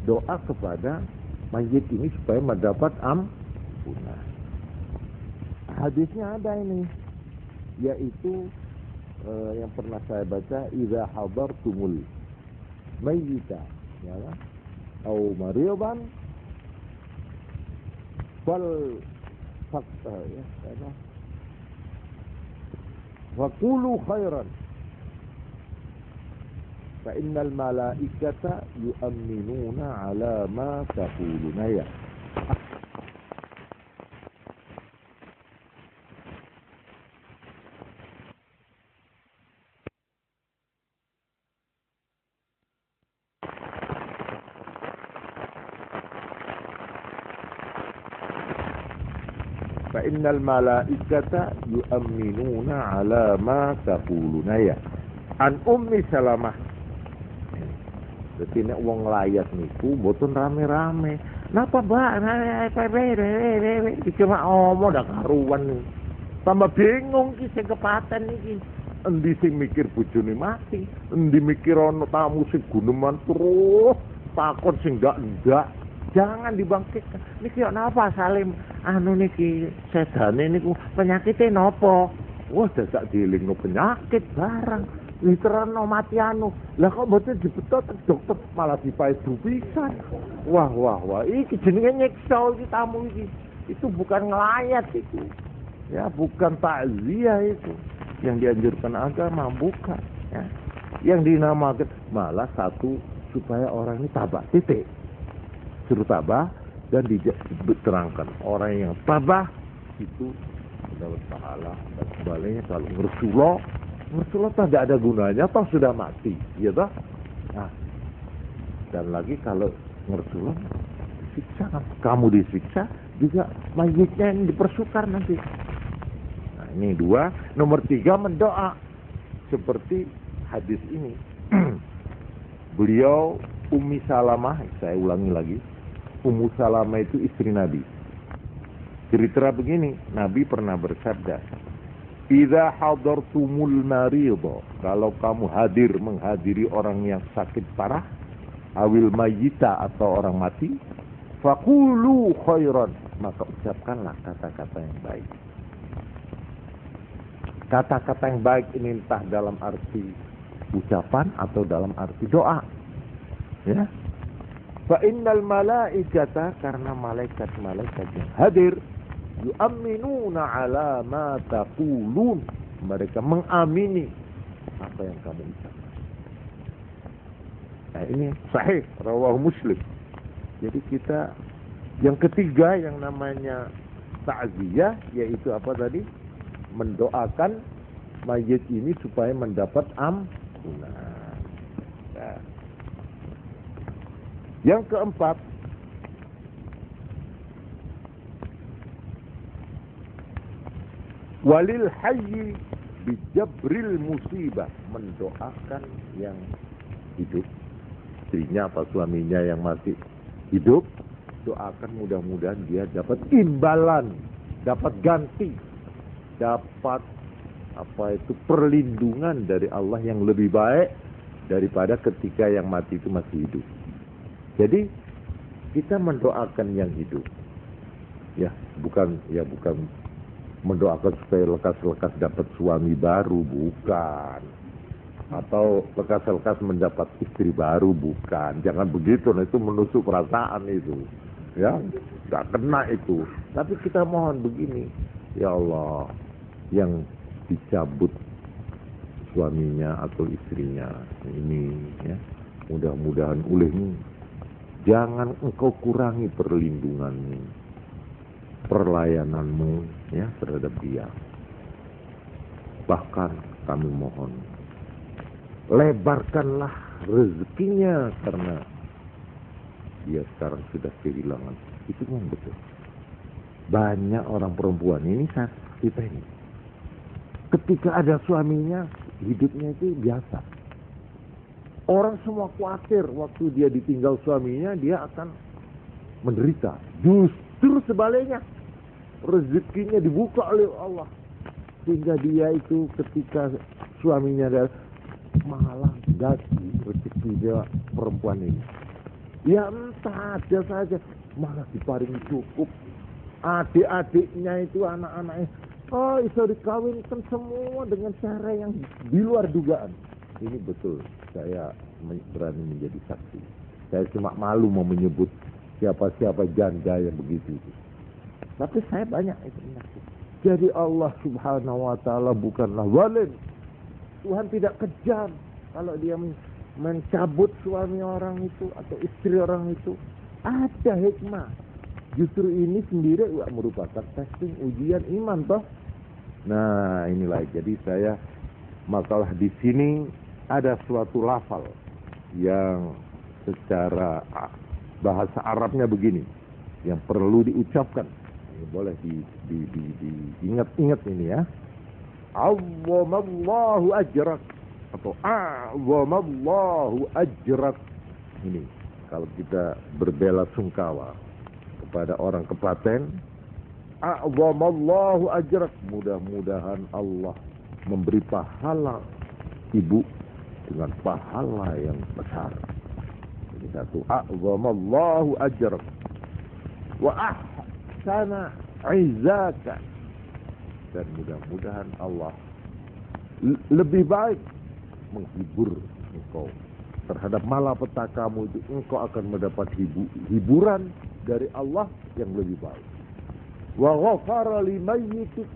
Doa kepada mayit ini supaya mendapat ampunan. Hadisnya ada ini, yaitu yang pernah saya baca, idza hadartumul mayyita ya atau mariban fal fakta ya apa wa qulu khairan fa innal malaikata yu'minuna ala ma taquluna ya. Fa innal malaikata yu'minuna ala ma taquluna ya. An Ummi Salamah. Dadi nek wong layat niku mboten rame-rame. Napa mbak? Iki mak omong dak karuan. Tambah bingung ki sing kepaten iki. Endi sing mikir bojone mati, endi mikir ana tamu sing guneman terus takon sing ndak. Jangan dibangkitkan. Niki kok napa Salim? Anu niki sedane niku penyakite napa? Wah, dadak dielingno penyakit barang. Literano mati anu. Lah kok mboten dibetot dokter malah dipaedu pisan. Wah, iki jenenge nyiksa iki tamu iki. Itu bukan ngelayat itu. Ya, bukan takziah itu. Yang dianjurkan agama bukan, ya. Yang dinamakan malah satu supaya orang ini tabah, titik. Suruh tabah dan diterangkan orang yang tabah itu mendapat pahala dan sebaliknya kalau Rasulullah tidak ada gunanya, toh sudah mati, ya toh. Nah, dan lagi kalau Rasulullah disiksa, kamu disiksa juga mayitnya yang dipersukar nanti. Nah, ini 2. Nomor 3 mendoa seperti hadis ini. Beliau Ummi Salamah, saya ulangi lagi, Ummu Salamah itu istri Nabi. Cerita begini, Nabi pernah bersabda, "Idza hadartumul maridha," kalau kamu menghadiri orang yang sakit parah, awil mayyita atau orang mati, faqulu khairan, maka ucapkanlah kata-kata yang baik. Kata-kata yang baik ini entah dalam arti ucapan atau dalam arti doa. Ya. Fa innal malaikata, karena malaikat-malaikat yang hadir, yu'minuna ala ma taqulun, mereka mengamini apa yang kamu ucapkan. Nah, ini sahih rawahu Muslim. Jadi kita yang ketiga yang namanya ta'ziyah, yaitu apa tadi? Mendoakan mayit ini supaya mendapat ampunan. Nah. Yang keempat, walil hayyi bijabril musibah, mendoakan yang hidup, istrinya atau suaminya yang masih hidup, doakan mudah-mudahan dia dapat imbalan, dapat ganti, dapat perlindungan dari Allah yang lebih baik daripada ketika yang mati itu masih hidup. Jadi kita mendoakan yang hidup, ya bukan mendoakan supaya lekas-lekas dapat suami baru, bukan, atau lekas-lekas mendapat istri baru, bukan. Jangan begitu, nah itu menusuk perasaan itu, ya nggak kena itu. Tapi kita mohon begini, ya Allah, yang dicabut suaminya atau istrinya ini, ya mudah-mudahan olehmu jangan engkau kurangi perlindunganmu, perlayananmu, ya terhadap dia. Bahkan kami mohon lebarkanlah rezekinya karena dia sekarang sudah kehilangan. Itu yang betul. Banyak orang perempuan ini saat kita ini, ketika ada suaminya, hidupnya itu biasa. Orang semua khawatir waktu dia ditinggal suaminya, dia akan menderita. Justru sebaliknya, rezekinya dibuka oleh Allah. Sehingga dia itu ketika suaminya ada, malah ganti rezeki dia perempuan ini. Ya entah, ada saja, malah diparingi cukup. Adik-adiknya itu, anak-anaknya, oh bisa dikawinkan semua dengan cara yang di luar dugaan. Ini betul, saya berani menjadi saksi. Saya cuma malu mau menyebut siapa-siapa janda yang begitu. Tapi saya banyak itu. Jadi Allah Subhanahu wa ta'ala bukanlah zalim. Tuhan tidak kejam kalau dia mencabut suami orang itu atau istri orang itu. Ada hikmah. Justru ini sendiri merupakan testing ujian iman toh. Nah, inilah jadi saya makalah di sini ada suatu lafal yang secara bahasa Arabnya begini, yang perlu diucapkan. Ini boleh diingat-ingat ini ya. Azzamallahu ajrak atau a'zamallahu ajrak. Ini kalau kita berbela sungkawa, kepada orang kepaten, a'zamallahu ajrak, mudah-mudahan Allah memberi pahala ibu dengan pahala yang besar. Ini satu, a'zamallahu ajrak wa ahsana izzaka, dan mudah-mudahan Allah lebih baik menghibur engkau terhadap malapetakamu itu. Engkau akan mendapat hiburan dari Allah yang lebih baik. Wa ghafara limayyitik,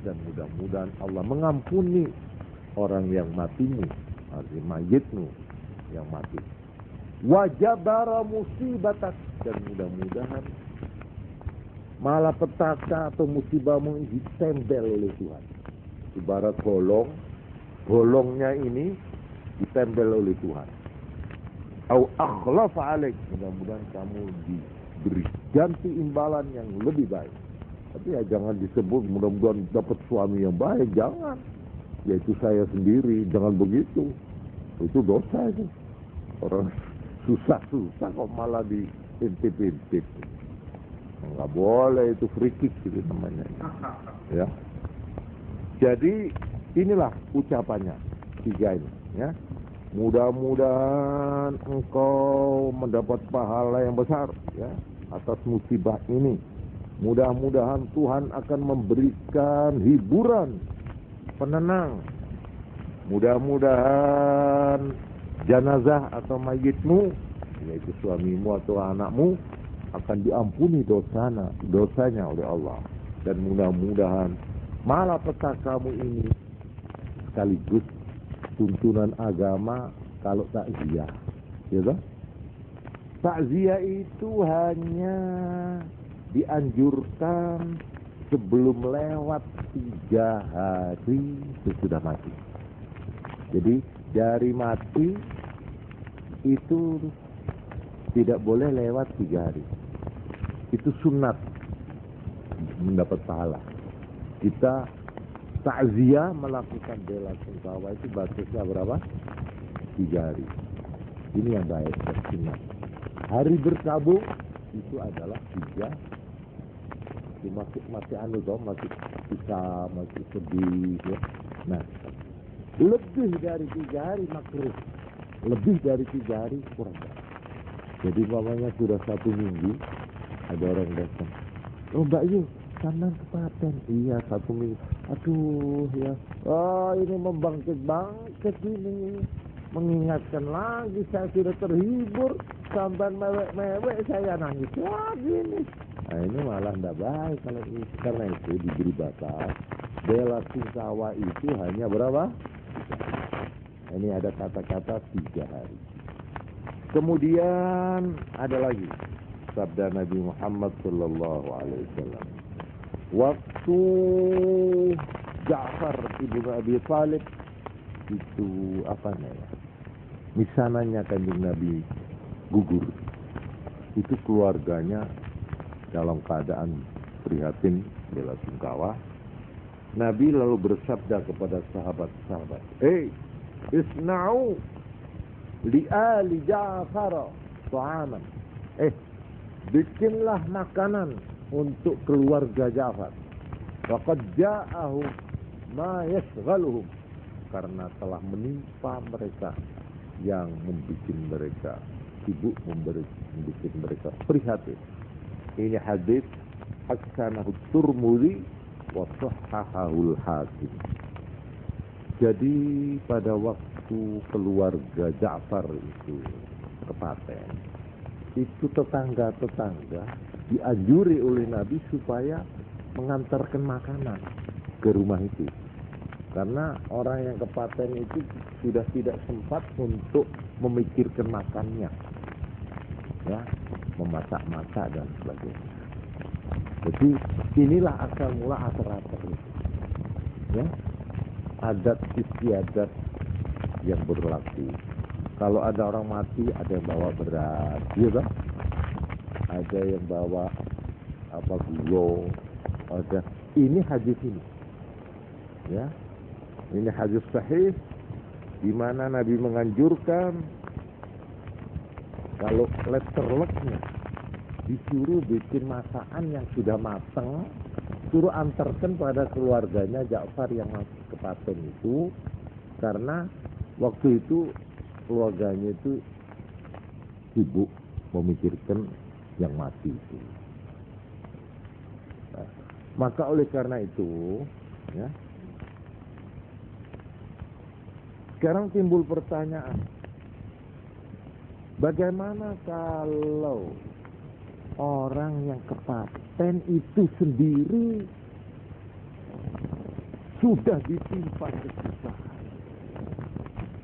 dan mudah-mudahan Allah mengampuni orang yang matimu, artinya mayitmu yang mati. Wa jabara musibatak, dan mudah-mudahan malapetaka atau musibahmu ditempel oleh Tuhan. Ibarat bolongnya ini ditempel oleh Tuhan. Au akhlaf alaik, mudah-mudahan kamu diberi ganti imbalan yang lebih baik. Tapi ya jangan disebut mudah-mudahan dapat suami yang baik, jangan. Yaitu saya sendiri, jangan begitu. Itu dosa itu. Orang susah-susah kok malah diintip-intip. Enggak boleh, itu free kick gitu namanya. Ya. Jadi inilah ucapannya 3 ini, ya. Mudah-mudahan engkau mendapat pahala yang besar, ya, atas musibah ini. Mudah-mudahan Tuhan akan memberikan hiburan, penenang. Mudah-mudahan jenazah atau mayitmu, yaitu suamimu atau anakmu, akan diampuni dosanya oleh Allah. Dan mudah-mudahan malapetakamu ini sekaligus tuntunan agama kalau takziah, ya toh? Takziah itu hanya dianjurkan sebelum lewat 3 hari sesudah mati. Jadi dari mati itu tidak boleh lewat 3 hari. Itu sunat mendapat pahala. Kita takziah melakukan bela sungkawa itu batasnya berapa? 3 hari. Ini yang baik dan sunat. Hari berkabung itu adalah 3. Masih anu toh, masih bisa, masih sedih, ya. Nah, lebih dari 3 hari makruh. Lebih dari 3 hari kurang baik. Jadi umpamanya sudah 1 minggu, ada orang datang, oh Mbak Yu, sampean kepaten. Iya 1 minggu. Aduh ya, oh ini membangkit ini, mengingatkan lagi saya sudah terhibur, sampean mewek-mewek saya nangis lagi nih. Nah ini malah tidak baik kalau ini. Karena itu diberi batas. Bela sungkawa itu hanya berapa? 3 hari. Ini ada kata-kata 3 hari. Kemudian ada lagi sabda Nabi Muhammad sallallahu alaihi wasallam. Waktu Ja'far ibnu Abi Thalib itu apa namanya? Misananya Kanjeng Nabi gugur. Itu keluarganya dalam keadaan prihatin bela sungkawa. Nabi lalu bersabda kepada sahabat-sahabat, isna'u li ali Ja'far ta'aman. Bikinlah makanan untuk keluarga Ja'far. Faqad ja'ahu ma yashghaluhum, karena telah menimpa mereka yang membuat mereka sibuk, membuat mereka prihatin. Ini hadis hasanahu Tirmidzi wa sahhahahu al-Hakim. Jadi pada waktu keluarga Ja'far itu kepaten, itu tetangga-tetangga dianjuri oleh Nabi supaya mengantarkan makanan ke rumah itu. Karena orang yang kepaten itu sudah tidak sempat untuk memikirkan makannya, ya, memasak-masak dan sebagainya. Jadi inilah asal mula ater-ater itu, ya, adat istiadat yang berlaku. Kalau ada orang mati, ada yang bawa beras, ya kan? Ada yang bawa apa, gula, ada. Ini hadis ini, ya, ini hadis sahih di mana Nabi menganjurkan kalau letterleknya disuruh bikin masakan yang sudah matang, suruh antarkan pada keluarganya Ja'far yang masih kepaten itu, karena waktu itu keluarganya itu sibuk memikirkan yang mati itu. Nah, maka oleh karena itu, ya, sekarang timbul pertanyaan, bagaimana kalau orang yang kepaten itu sendiri sudah ditimpa kesusahan,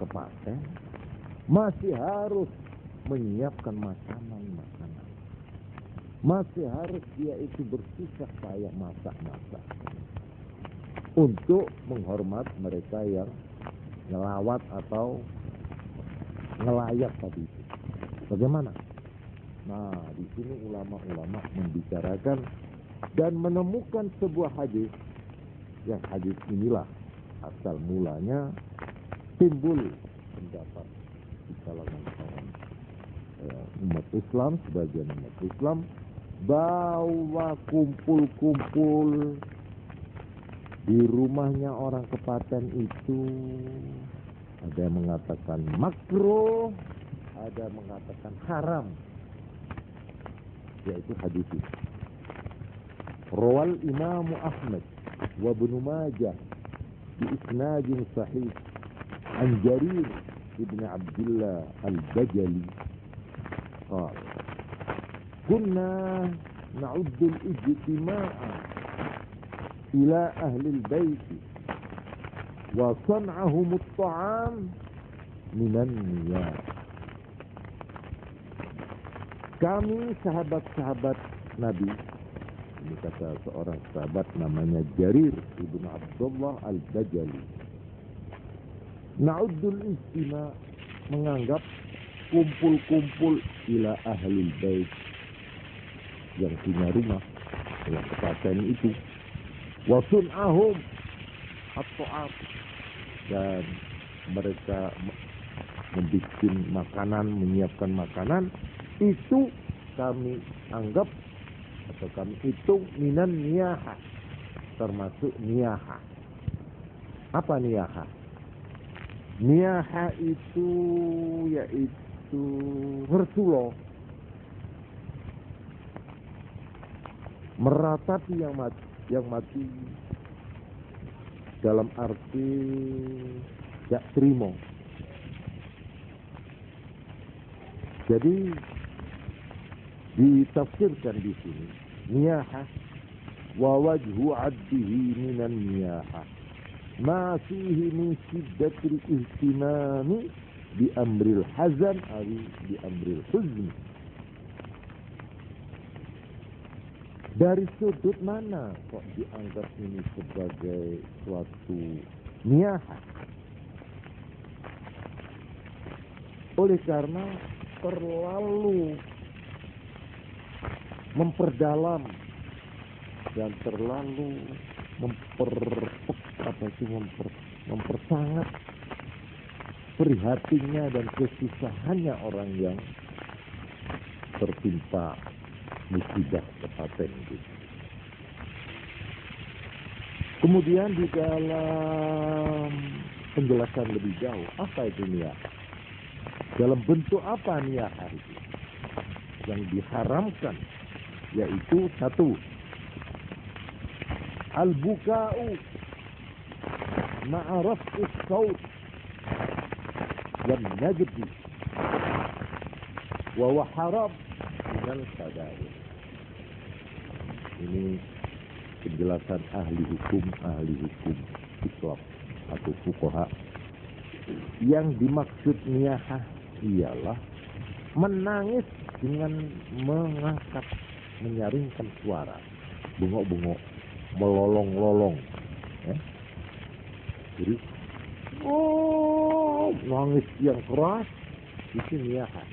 kepaten masih harus menyiapkan makanan, masih harus dia itu bersusah payah masak untuk menghormat mereka yang ngelawat atau ngelayak tadi itu. Bagaimana? Nah, di sini ulama-ulama membicarakan dan menemukan sebuah hadis, yang hadis inilah asal mulanya timbul pendapat di kalangan orang umat Islam, sebagian umat Islam, bahwa kumpul-kumpul di rumahnya orang kepaten itu ada yang mengatakan makruh, ada yang mengatakan haram, yaitu hadis itu. Rawal Imam Ahmad wa Ibnu Majah bi isnadin sahih an Jarir ibn Abdullah al-Bajali qala kunna na'uddu al-ijtima'a ila ahli al-bait wa san'ahum at-ta'am minan niyah. Kami sahabat-sahabat Nabi, ini kata seorang sahabat namanya Jarir ibn Abdullah al-Bajali, na'uddul istima, menganggap kumpul-kumpul ila ahli al-bait, yang punya rumah, yang kepaten itu, wa sun'ahum at-ta'am, dan mereka membuat makanan, menyiapkan makanan, itu kami anggap atau kami hitung minan niyaha, termasuk niyaha. Apa niyaha? Niyaha itu yaitu ngersulo, meratapi yang mati dalam arti gak terima. Jadi ditafsirkan di sini niyaha wa wajhu 'addihi minan niyaha ma fihi min shiddatil ihtimami bi amril hazan aw bi amril huzn. Dari sudut mana kok dianggap ini sebagai suatu niyaha? Oleh karena terlalu memperdalam dan terlalu mempersangat prihatinnya dan kesusahannya orang yang tertimpa musibah kepaten itu. Kemudian di dalam penjelasan lebih jauh, apa itu niat? Dalam bentuk apa niat itu? Yang diharamkan yaitu satu, al-buka'u ma'a raf'is saut wan najdi wa huwa haram minal kabair. Ini penjelasan ahli hukum Islam atau fuqaha. Yang dimaksud niyahah ialah menangis dengan mengangkat, menyaringkan suara, bengok-bengok, melolong-lolong, ya. Jadi, nangis yang keras, itu niyahah.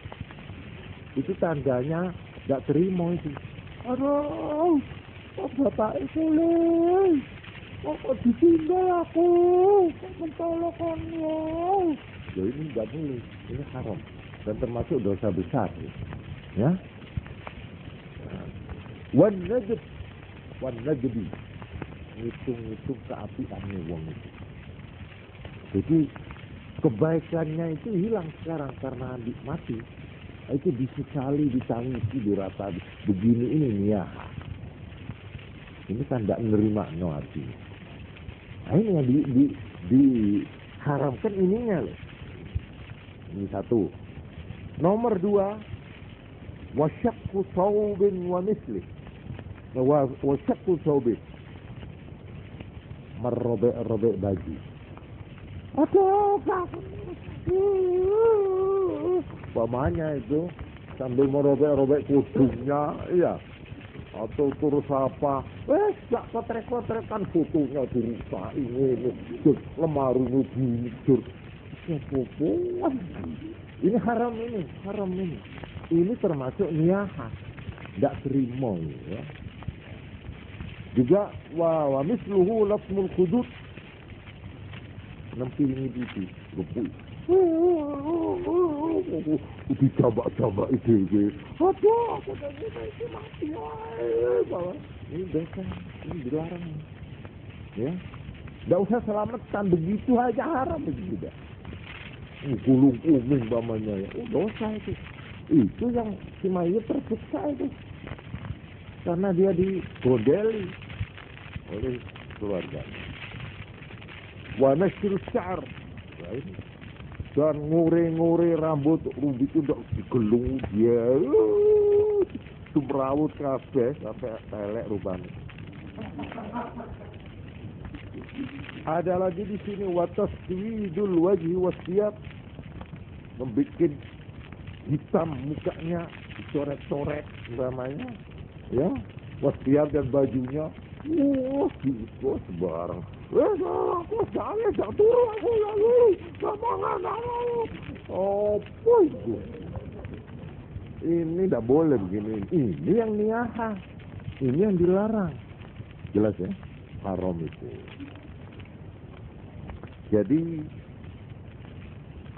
Itu tandanya gak terima itu. Aduh, kok bapak itu leh, kok ditinggal aku, kok mentolokannya. Jadi ini gak boleh, ini haram dan termasuk dosa besar, ya. Wan najdi, ngitung-ngitung keapiannya wong itu. Jadi kebaikannya itu hilang sekarang karena adik mati. Itu disesali, ditangisi, dirata begini ini niyaha. Ini kan tidak menerima no artinya. Nah ini yang diharamkan ininya loh. Ini satu. Nomor dua, wasyakku saubin wa mislih. Wasyakku saubin, merobek-robek baju. Aduh, pamanya itu sambil merobek-robek kudungnya, iya. Atau terus apa? Gak kotrek-kotrekan fotonya dirusak ini, lemari ini, ini haram ini. Ini termasuk niyaha, tidak terima ya. Juga wa misluhu latmul khudud, nampilingi pipi, rupui. Dijabak-jabak itu. Aduh, ini mati. Ini dosa, ini dilarang. Ya, tidak usah selamatkan, begitu aja haram begitu. Gulung uming bamanya ya, dosa itu. Itu yang si mayit tersiksa itu. Karena dia digodeli oleh keluarga. Wa nashrus sya'r, dan ngure-ngure rambut itu udah digelung dia, semrawut kabeh sampai telek rupanya. Ada lagi di sini wa taswidul wajhi wasiyab, membikin hitam mukanya, dicoret-coret namanya, ya, wasiyab dan bajunya, gitu sebarang. Aku jangan turun aku lalu, gamangan aku. Apa itu? Ini tidak boleh begini. Ini yang niyaha, ini yang dilarang. Jelas ya, haram itu. Jadi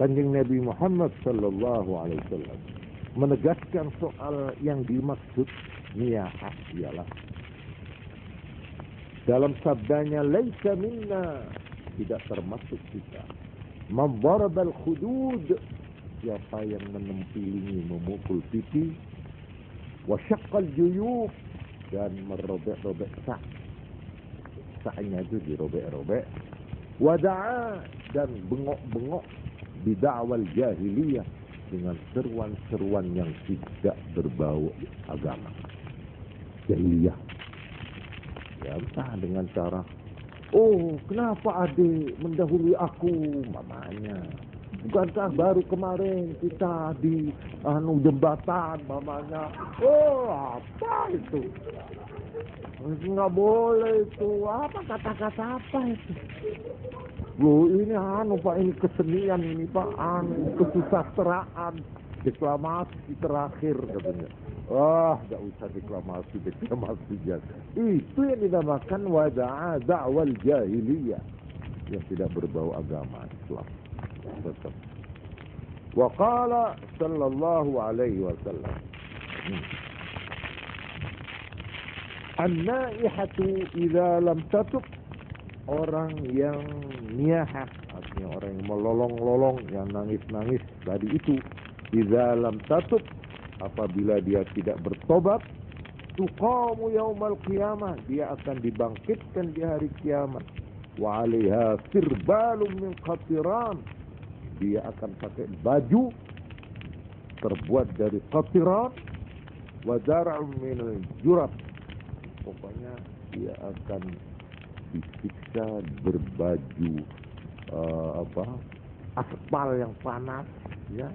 Kanjeng Nabi Muhammad sallallahu alaihi wasallam menegaskan soal yang dimaksud niyaha ialah dalam sabdanya, laisa minna, tidak termasuk kita. Man darabal khudud, siapa yang menempilingi, memukul pipi, wa syaqqal juyub, dan merobek-robek sak. Saknya itu dirobek-robek. Wa da'a, dan bengok-bengok bid'awal jahiliyah, dengan seruan-seruan yang tidak berbau agama. Jahiliyah. Ya, entah dengan cara, oh kenapa adik mendahului aku, mamanya. Bukankah baru kemarin kita di jembatan, mamanya. Oh apa itu? Nggak boleh itu. Apa kata-kata apa itu? Loh ini Pak, ini kesenian ini Pak, kesusastraan, deklamasi terakhir katanya. Gak usah deklamasi ya. Itu yang dinamakan wada'a da'wal jahiliyah, yang tidak berbau agama Islam. Tetap. Wa qala sallallahu alaihi wasallam, an-naihatu idza lam tatub, orang yang niyaha, artinya orang yang melolong-lolong, yang nangis-nangis tadi itu, idza lam tatub, apabila dia tidak bertobat, tuqamu yaumal qiyamah, dia akan dibangkitkan di hari kiamat. Wa 'alaiha sirbalun min qatiran, dia akan pakai baju terbuat dari qatiran, wa dar'un min al-jurab, pokoknya dia akan disiksa berbaju aspal yang panas, ya,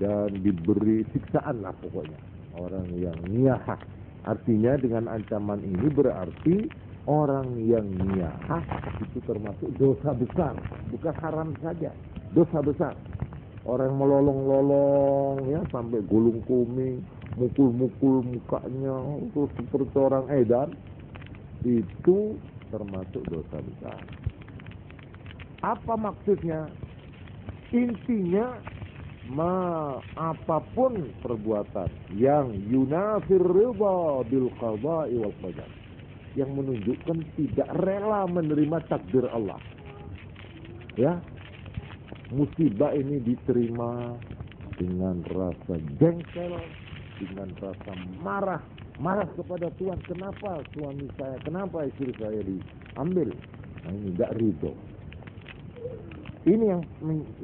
dan diberi siksaan lah pokoknya orang yang niyaha. Artinya dengan ancaman ini berarti orang yang niyaha itu termasuk dosa besar, bukan haram saja, dosa besar. Orang melolong-lolong ya sampai gulung kuming, mukul-mukul mukanya terus seperti orang edan, itu termasuk dosa besar. Apa maksudnya? Intinya apapun perbuatan yang yunafir ridha bil qada'i wal qadar, yang menunjukkan tidak rela menerima takdir Allah. Ya, musibah ini diterima dengan rasa jengkel, dengan rasa marah kepada Tuhan. Kenapa suami saya, kenapa istri saya diambil? Nah, ini tidak ridho. Ini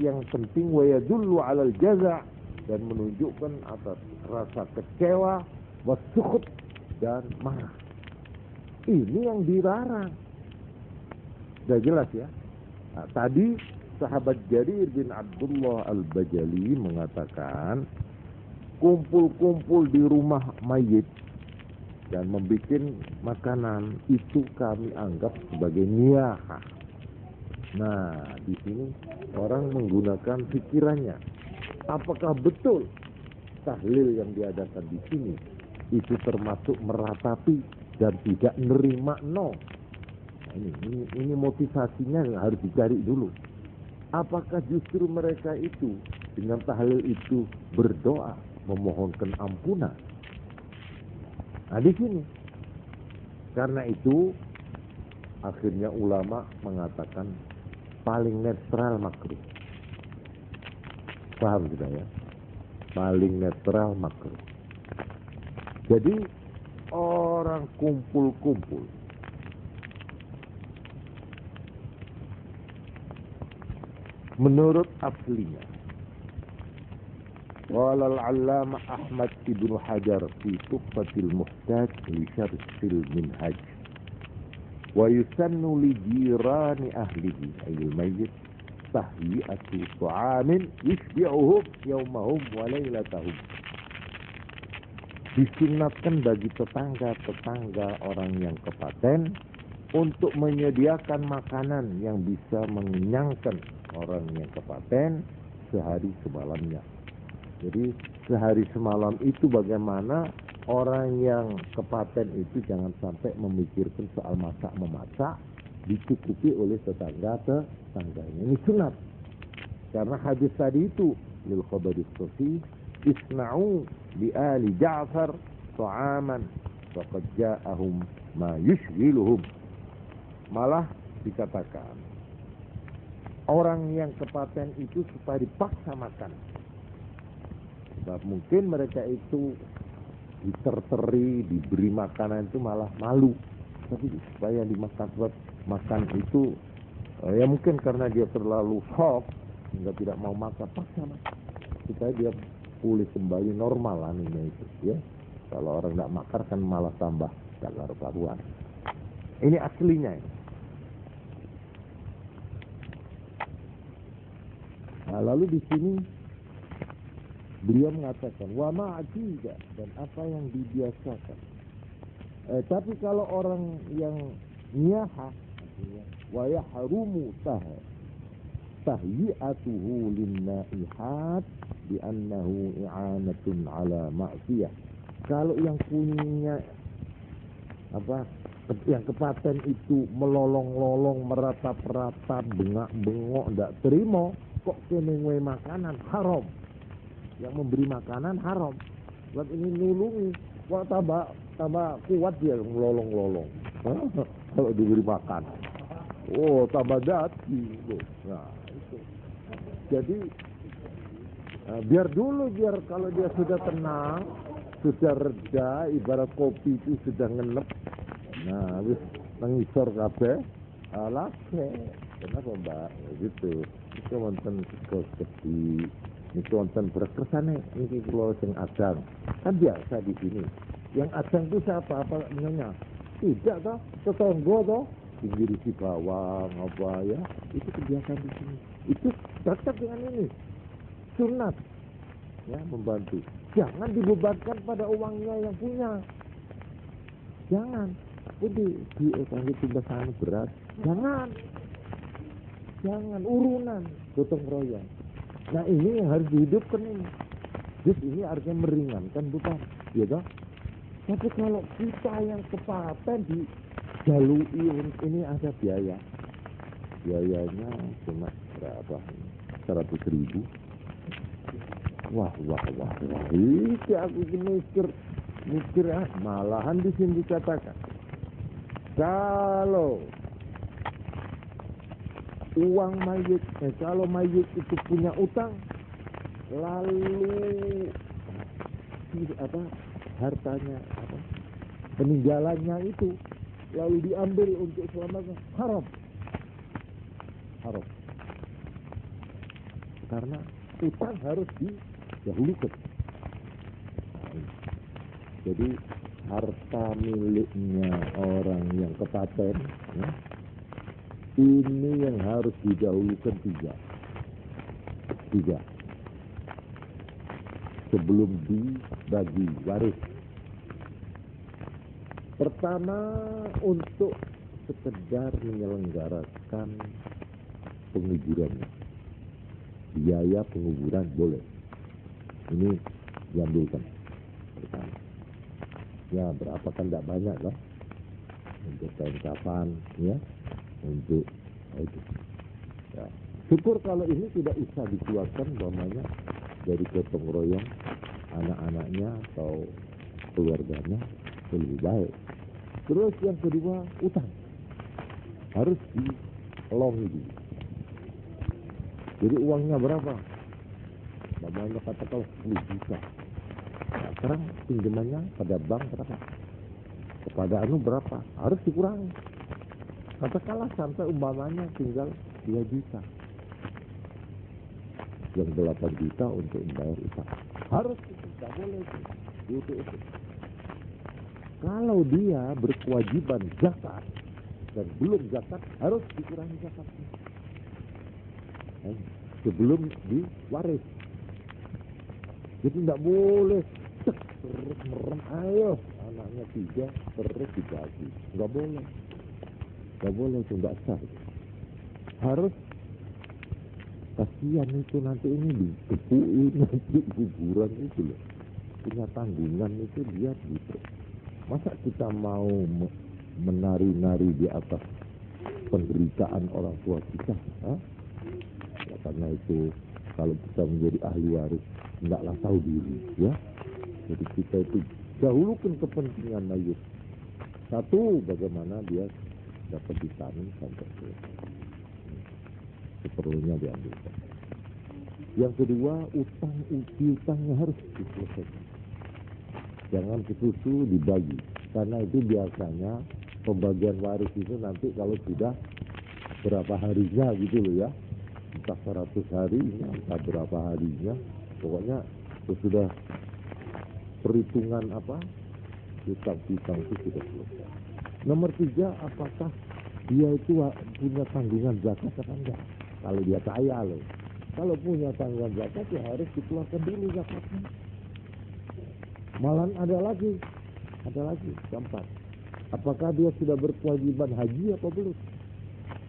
yang penting, wa yadullu 'alal jaza', dan menunjukkan atas rasa kecewa, wasukhut, dan marah. Ini yang dilarang. Sudah jelas ya. Nah, tadi sahabat Jarir bin Abdullah Al-Bajali mengatakan, kumpul-kumpul di rumah mayit dan membuat makanan itu kami anggap sebagai niyahah. Nah, di sini orang menggunakan pikirannya. Apakah betul tahlil yang diadakan di sini itu termasuk meratapi dan tidak nerima? No. Nah, ini motivasinya yang harus dicari dulu. Apakah justru mereka itu dengan tahlil itu berdoa memohonkan ampunan? Nah, di sini. Karena itu akhirnya ulama mengatakan paling netral makruh. Paham tidak ya? Paling netral makruh. Jadi orang kumpul-kumpul menurut aslinya, qala al-'allamah Ahmad ibn Hajar fi Tuhfatil Muhtaj li Syarhil Minhaj, wa yusannu li jirani ahlihi ayil mayyit tahyi'atu ta'amin yusbi'uhum yawmahum wa laylatahum. Disunatkan bagi tetangga-tetangga orang yang kepaten untuk menyediakan makanan yang bisa mengenyangkan orang yang kepaten sehari semalamnya. Jadi sehari semalam itu bagaimana orang yang kepaten itu jangan sampai memikirkan soal masak-memasak, dicukupi oleh tetangga-tetangganya. Ini sunat. Karena hadis tadi itu lil khabari sahih, isna'u bi ali Ja'far ta'aman faqad ja'ahum ma yushghiluhum. Malah dikatakan orang yang kepaten itu supaya dipaksa makan. Sebab mungkin mereka itu diterteri, diberi makanan itu malah malu. Tapi supaya dimakan, sebab makan itu ya mungkin karena dia terlalu shock sehingga tidak mau makan, paksa makan supaya dia pulih kembali normal anunya itu ya. Kalau orang tidak makan kan malah tambah karuan. Ini aslinya ini. Nah, lalu di sini beliau mengatakan wa ma'atiga, dan apa yang dibiasakan. Tapi kalau orang yang niyaha wa yahrumu tahyi'atuhu linnaihat bi annahu i'anatun ala ma'siyah. Kalau yang punya yang kepaten itu melolong-lolong, meratap-ratap, bengak-bengok, tidak terima, kok kenengwe makanan haram. Yang memberi makanan haram. Sebab ini nulungi, wah tambah kuat dia melolong-lolong. Kalau diberi makan, oh tambah dati. Nah itu. Jadi biar kalau dia sudah tenang, sudah reda, ibarat kopi itu sudah ngenep. Nah, habis mengisor kabeh, lake. Kenapa Mbak? Gitu. Itu wonten sekolah ini wonten berkersane ini kula sing adang. Kan biasa di sini. Yang adang itu siapa? Apa nyonya? Tidak toh, tetangga toh, ngirisi bawang apa ya. Itu kebiasaan di sini. Itu cocok dengan ini. Sunat. Ya, membantu. Jangan dibebankan pada uangnya yang punya. Jangan. Jadi tangga tumbas sana berat. Jangan urunan, gotong royong. Nah ini yang harus dihidupkan ini. Jadi ini artinya meringankan, bukan? Ya toh? Tapi kalau kita yang kepaten dijalui, ini ada biaya. Biayanya cuma berapa? 100.000. Wah. Itu aku mikir malahan di sini dikatakan kalau uang mayit, kalau mayit itu punya utang, lalu hartanya peninggalannya itu lalu diambil untuk selamanya, haram. Karena utang harus didahulukan. Jadi harta miliknya orang yang kepaten, ya, ini yang harus didahulukan tiga sebelum dibagi waris. Pertama, untuk sekedar menyelenggarakan penguburannya, biaya penguburan boleh, ini diambilkan pertama. Ya berapa kan tidak banyak lah, untuk kain kafan, ya, untuk itu. Ya. Syukur kalau ini tidak bisa dikeluarkan umpamanya dari gotong royong anak-anaknya atau keluarganya, lebih baik. Terus yang kedua, utang harus dilongi dulu. Jadi uangnya berapa? Namanya katakanlah 10 juta. Nah, sekarang pinjamannya pada bank berapa? Kepada berapa? Harus dikurangi. Katakanlah sampai umpamanya tinggal 2 juta. Yang 8 juta untuk membayar utang. Harus itu, tidak boleh itu. Kalau dia berkewajiban zakat dan belum zakat, harus dikurangi zakatnya sebelum diwaris. Jadi tidak boleh terus merem, ayo anaknya 3 terus dibagi, nggak boleh itu nggak sah. Harus kasihan itu nanti ini ditepuin nanti kuburan itu loh, punya tanggungan itu dia gitu. Masa kita mau menari-nari di atas penderitaan orang tua kita? Ya, karena itu kalau kita menjadi ahli waris, hendaklah tahu diri, ya. Jadi kita itu dahulukan kepentingan mayit. Satu, bagaimana dia dapat ditanggung sampai selesai. Seperlunya diambilkan. Yang kedua, utangnya harus diselesaikan. Jangan kesusu dibagi, karena itu biasanya pembagian waris itu nanti kalau sudah berapa harinya gitu loh, ya, entah 100 harinya, entah berapa harinya, pokoknya sudah perhitungan utang-utang itu sudah selesai. Nomor 3, apakah dia itu punya tanggungan zakat atau enggak? Kalau dia kaya loh, kalau punya tanggungan zakat ya harus dikeluarkan dulu zakatnya. Malahan ada lagi keempat, apakah dia sudah berkewajiban haji atau belum?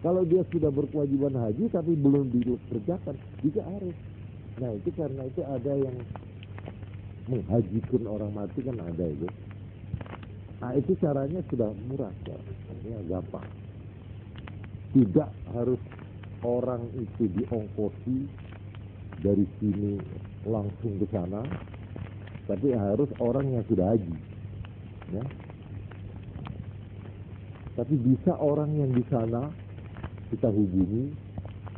Kalau dia sudah berkewajiban haji tapi belum dikerjakan, juga harus. Nah itu karena itu ada yang menghajikan orang mati kan ada itu. Nah itu caranya sudah murah, ya, gampang. Tidak harus orang itu diongkosi dari sini langsung ke sana, tapi harus orang yang sudah haji, ya. Tapi bisa orang yang di sana kita hubungi,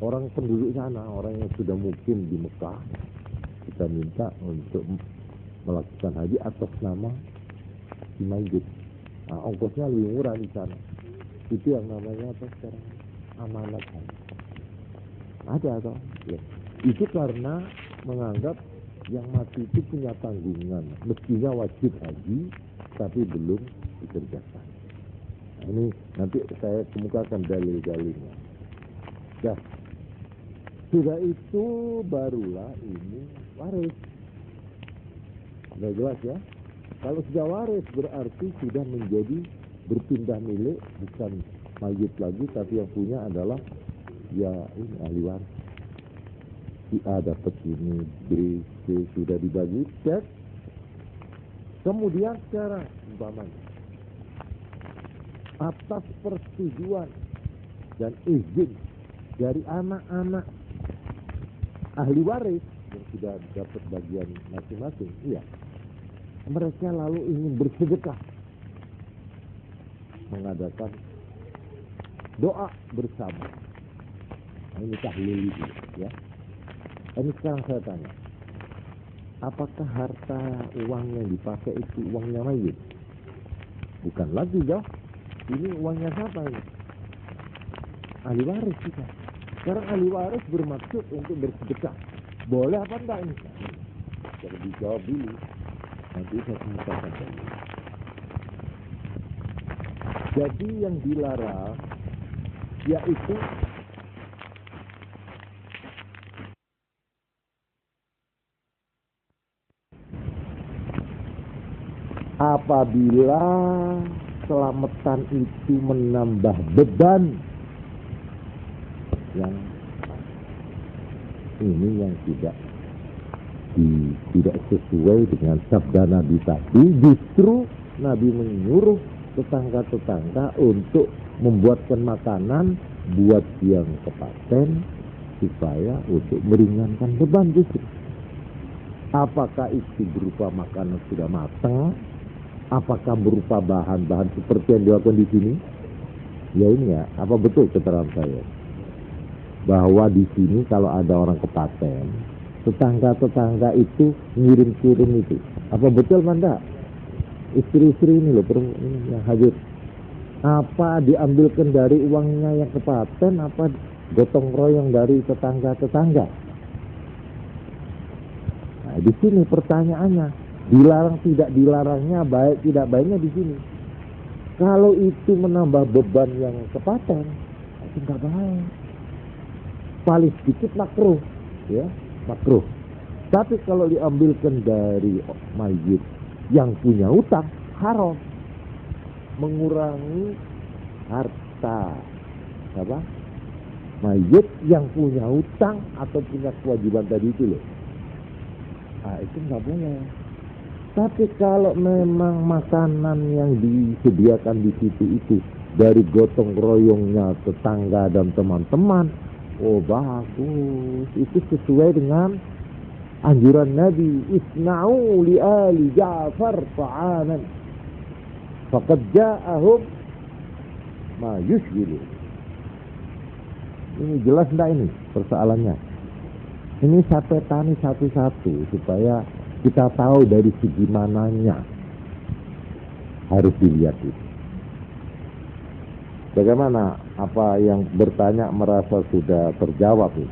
orang penduduk sana, orang yang sudah mukim di Mekah, kita minta untuk melakukan haji atas nama si mayit. Nah, ongkosnya lebih murah di sana. Itu yang namanya apa sekarang? Amanat haji. Ada atau? Ya. Itu karena menganggap yang mati itu punya tanggungan, mestinya wajib haji, tapi belum dikerjakan. Nah, ini nanti saya kemukakan dalil-dalilnya. Ya, sudah itu barulah ini waris. Sudah jelas ya? Kalau sudah waris berarti sudah menjadi berpindah milik, bukan mayit lagi, tapi yang punya adalah ya ini ahli waris. Si A dapat ini, B, C sudah dibagi, cek. Kemudian sekarang umpamanya atas persetujuan dan izin dari anak-anak ahli waris, yang sudah dapat bagian masing-masing, iya. Mereka lalu ingin bersedekah, mengadakan doa bersama. Nah, ini tahlil itu, ya. Ini sekarang saya tanya, apakah harta uang yang dipakai itu uangnya mayit? Bukan lagi, jauh. Ini uangnya siapa ini? Ahli waris kita. Sekarang ahli waris bermaksud untuk bersedekah. Boleh apa enggak ini? Jadi dijawab dulu. Nanti saya katakan dulu. Jadi yang dilarang yaitu apabila selamatan itu menambah beban yang ini yang tidak sesuai dengan sabda Nabi tadi, justru Nabi menyuruh tetangga-tetangga untuk membuatkan makanan buat yang kepaten supaya untuk meringankan beban justru. Apakah itu berupa makanan sudah matang? Apakah berupa bahan-bahan seperti yang dilakukan di sini? Ya ini ya, apa betul keterangan saya? Bahwa di sini kalau ada orang kepaten, tetangga-tetangga itu ngirim-kirim itu. Apa betul Manda? Istri-istri ini loh, ini yang hadir. Apa diambilkan dari uangnya yang kepaten, apa gotong royong dari tetangga-tetangga? Nah, di sini pertanyaannya. Dilarang tidak dilarangnya, baik tidak baiknya di sini. Kalau itu menambah beban yang kepaten, itu nggak baik. Paling sedikit makruh, ya makruh. Tapi kalau diambilkan dari mayit yang punya utang, haram. Mengurangi harta apa? Mayit yang punya utang atau punya kewajiban tadi itu loh. Nah, itu nggak boleh. Tapi kalau memang makanan yang disediakan di situ itu dari gotong royongnya tetangga dan teman-teman, oh bagus, itu sesuai dengan anjuran Nabi, isna'u li ali Ja'far ta'anan faqad ja'ahum ma yushgilu. Ini jelas enggak ini persoalannya? Ini saya petani satu-satu supaya kita tahu dari segi mananya harus dilihat itu. Bagaimana? Apa yang bertanya merasa sudah terjawab itu?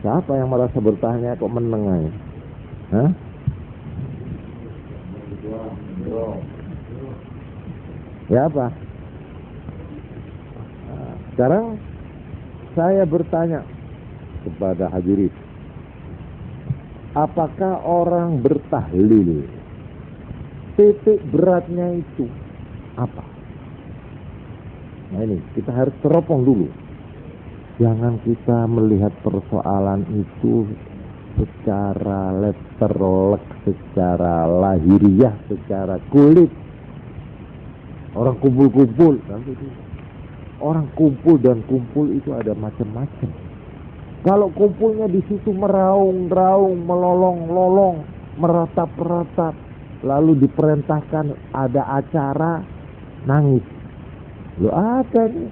Siapa yang merasa bertanya kok menengai? Ya apa? Nah, sekarang saya bertanya kepada hadirin. Apakah orang bertahlil titik beratnya itu apa? Nah ini kita harus teropong dulu. Jangan kita melihat persoalan itu secara letterlek, secara lahiriah, secara kulit. Orang kumpul-kumpul, orang kumpul dan kumpul itu ada macam-macam. Kalau kumpulnya di situ meraung-raung, melolong-lolong, meratap-ratap, lalu diperintahkan ada acara nangis. Loh ada nih.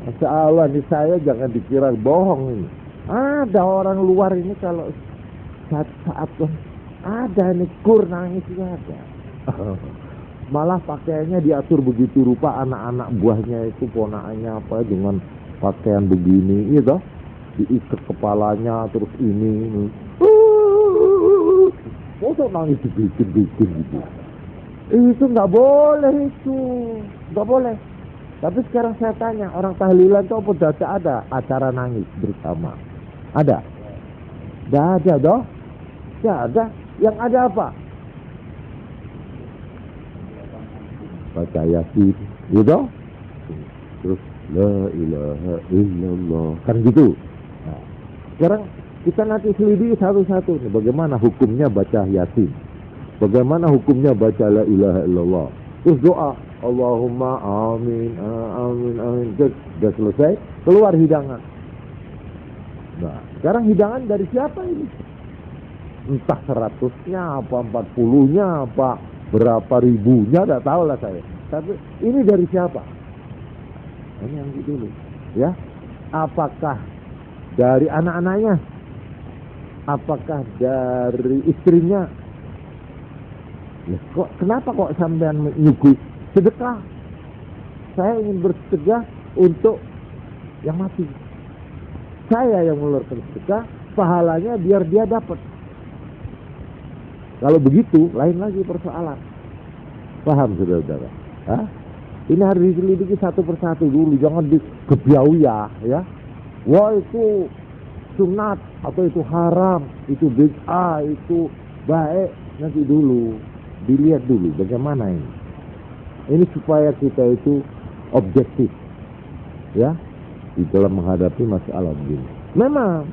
Masya Allah nih, saya jangan dikira bohong ini. Ada orang luar ini kalau saat ada nih kur nangis juga ada. Malah pakaiannya diatur begitu rupa, anak-anak buahnya itu ponakannya apa dengan pakaian begini, gitu. Diikat kepalanya terus ini. Masa nangis dibikin-bikin gitu. Itu nggak boleh itu. Nggak boleh. Tapi sekarang saya tanya, orang tahlilan itu apa tidak ada acara nangis bersama? Ada? Tidak ada doh? Tidak ada. Yang ada apa? Baca Yasin, gitu? Terus la ilaha illallah, kan gitu. Nah, sekarang kita nanti selidiki satu-satu nih, bagaimana hukumnya baca Yasin, bagaimana hukumnya baca la ilaha illallah, terus doa Allahumma amin amin amin, sudah selesai, keluar hidangan. Nah, sekarang hidangan dari siapa ini? Entah 100-nya, apa 40-nya, apa berapa ribunya, tidak tahu lah saya. Tapi ini dari siapa? Ini yang dulu, ya. Apakah dari anak-anaknya? Apakah dari istrinya? Ya, kenapa kok sampean menyuguhi? Sedekah. Saya ingin bersedekah untuk yang mati. Saya yang mengeluarkan sedekah, pahalanya biar dia dapat. Kalau begitu, lain lagi persoalan. Paham saudara-saudara? Hah? Ini harus diselidiki satu persatu dulu, jangan dikebiauyah, ya. Wah, itu sunat atau itu haram, itu bid'ah, itu baik. Nanti dulu dilihat dulu bagaimana ini. Ini supaya kita itu objektif, ya, di dalam menghadapi masalah begini. Memang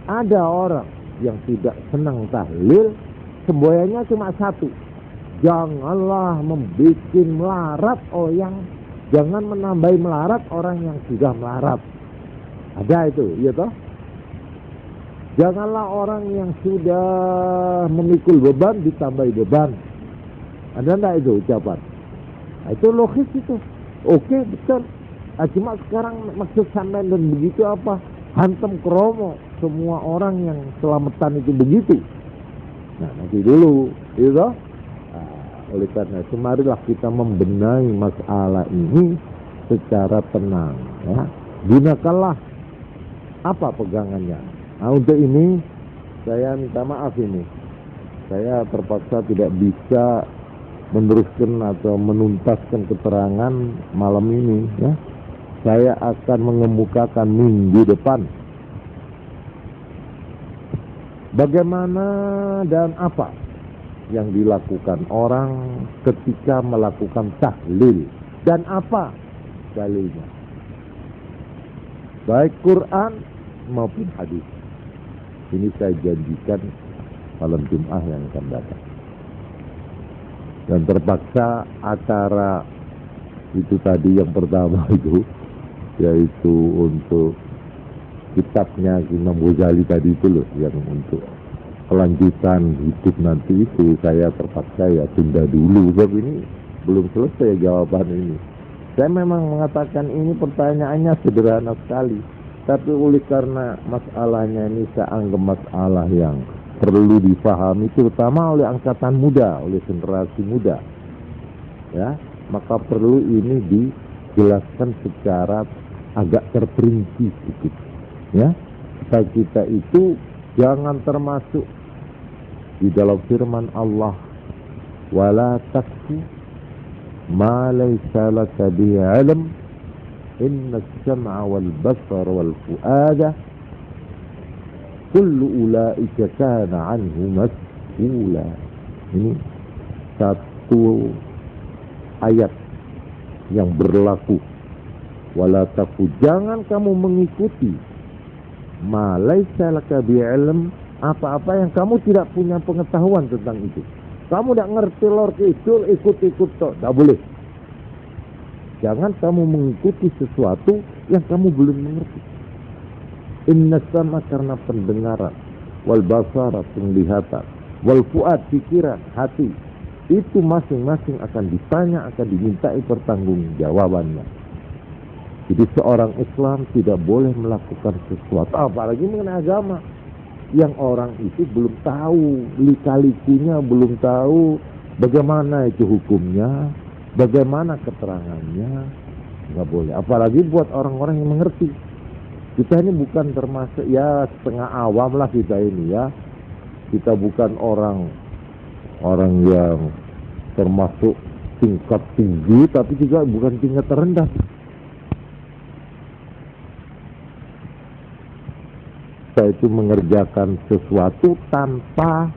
ada orang yang tidak senang tahlil, semboyannya cuma satu. Janganlah membuat melarat orang, jangan menambahi melarat orang yang sudah melarat. Ada itu, iya toh? Janganlah orang yang sudah memikul beban ditambahi beban. Ada enggak itu ucapan? Nah, itu logis itu. Oke, betul. Cuma sekarang maksud sampai dan begitu apa? Hantem kromo. Semua orang yang selamatan itu begitu. Nah, nanti dulu, gitu toh? Oleh karena itu marilah kita membenahi masalah ini secara tenang, ya. Gunakanlah apa pegangannya. Nah, untuk ini saya minta maaf ini. Saya terpaksa tidak bisa meneruskan atau menuntaskan keterangan malam ini, ya. Saya akan mengemukakan minggu depan bagaimana dan apa yang dilakukan orang ketika melakukan tahlil dan apa dalilnya, baik Quran maupun hadis. Ini saya janjikan malam Jumat yang akan datang. Dan terpaksa acara itu tadi yang pertama itu, yaitu untuk kitabnya Imam Ghazali tadi itu loh, yang untuk kelanjutan hidup nanti itu saya terpaksa ya tunda dulu, sebab ini belum selesai jawaban ini. Saya memang mengatakan ini pertanyaannya sederhana sekali, tapi oleh karena masalahnya ini saya anggap masalah yang perlu dipahami terutama oleh angkatan muda, oleh generasi muda, ya, maka perlu ini dijelaskan secara agak terperinci sedikit, ya, supaya kita itu jangan termasuk di dalam firman Allah, wala taqfu ma laysa laka bihi 'ilm inna as-sam'a wal basara wal fu'ada kullu ulaika kana 'anhu mas'ula. Ini satu ayat yang berlaku. Wala taqfu, jangan kamu mengikuti ma laysa laka bihi 'ilm, apa-apa yang kamu tidak punya pengetahuan tentang itu. Kamu tidak ngerti lor kidul, ikut-ikut toh, tidak boleh. Jangan kamu mengikuti sesuatu yang kamu belum mengerti. Inna sama karena pendengaran, wal basara penglihatan, wal fuad pikiran, hati. Itu masing-masing akan ditanya, akan dimintai pertanggungjawabannya. Jadi seorang Islam tidak boleh melakukan sesuatu, apalagi mengenai agama, yang orang itu belum tahu lika-likunya, belum tahu bagaimana itu hukumnya, bagaimana keterangannya, nggak boleh. Apalagi buat orang-orang yang mengerti. Kita ini bukan termasuk ya setengah awam lah kita ini, ya. Kita bukan orang yang termasuk tingkat tinggi, tapi juga bukan tingkat terendah. Itu mengerjakan sesuatu tanpa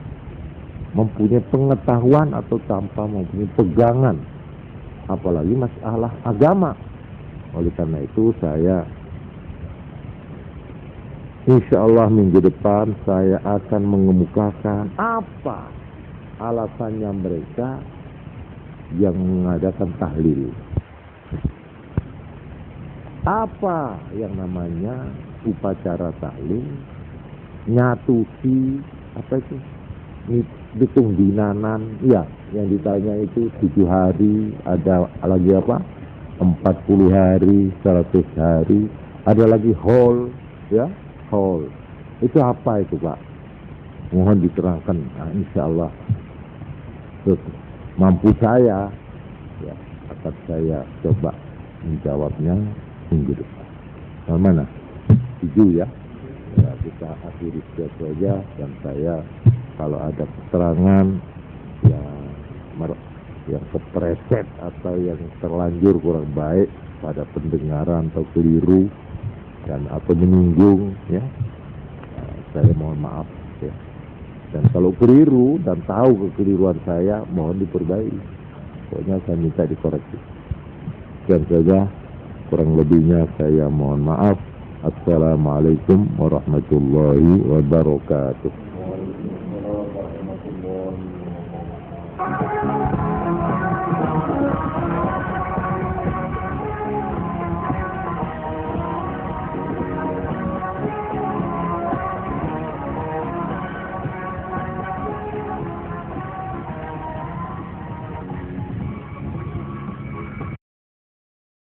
mempunyai pengetahuan atau tanpa mempunyai pegangan, apalagi masalah agama. Oleh karena itu saya insyaallah minggu depan saya akan mengemukakan apa alasannya mereka yang mengadakan tahlil, apa yang namanya upacara taklim, nyatusi apa itu, hitung dinanan, ya yang ditanya itu 7 hari, ada lagi apa 40 hari, 100 hari, ada lagi haul, ya haul. Itu apa itu Pak? Mohon diterangkan. Nah, insya Allah mampu saya, ya akan saya coba menjawabnya minggu depan. Mana? 7 ya. Ya kita akhiri saja, dan saya kalau ada keterangan yang kepreset atau yang terlanjur kurang baik pada pendengaran atau keliru dan atau menyinggung, ya saya mohon maaf ya. Dan kalau keliru dan tahu kekeliruan saya, mohon diperbaiki. Pokoknya saya minta dikoreksi. Dan saja, kurang lebihnya saya mohon maaf. Assalamualaikum warahmatullahi wabarakatuh.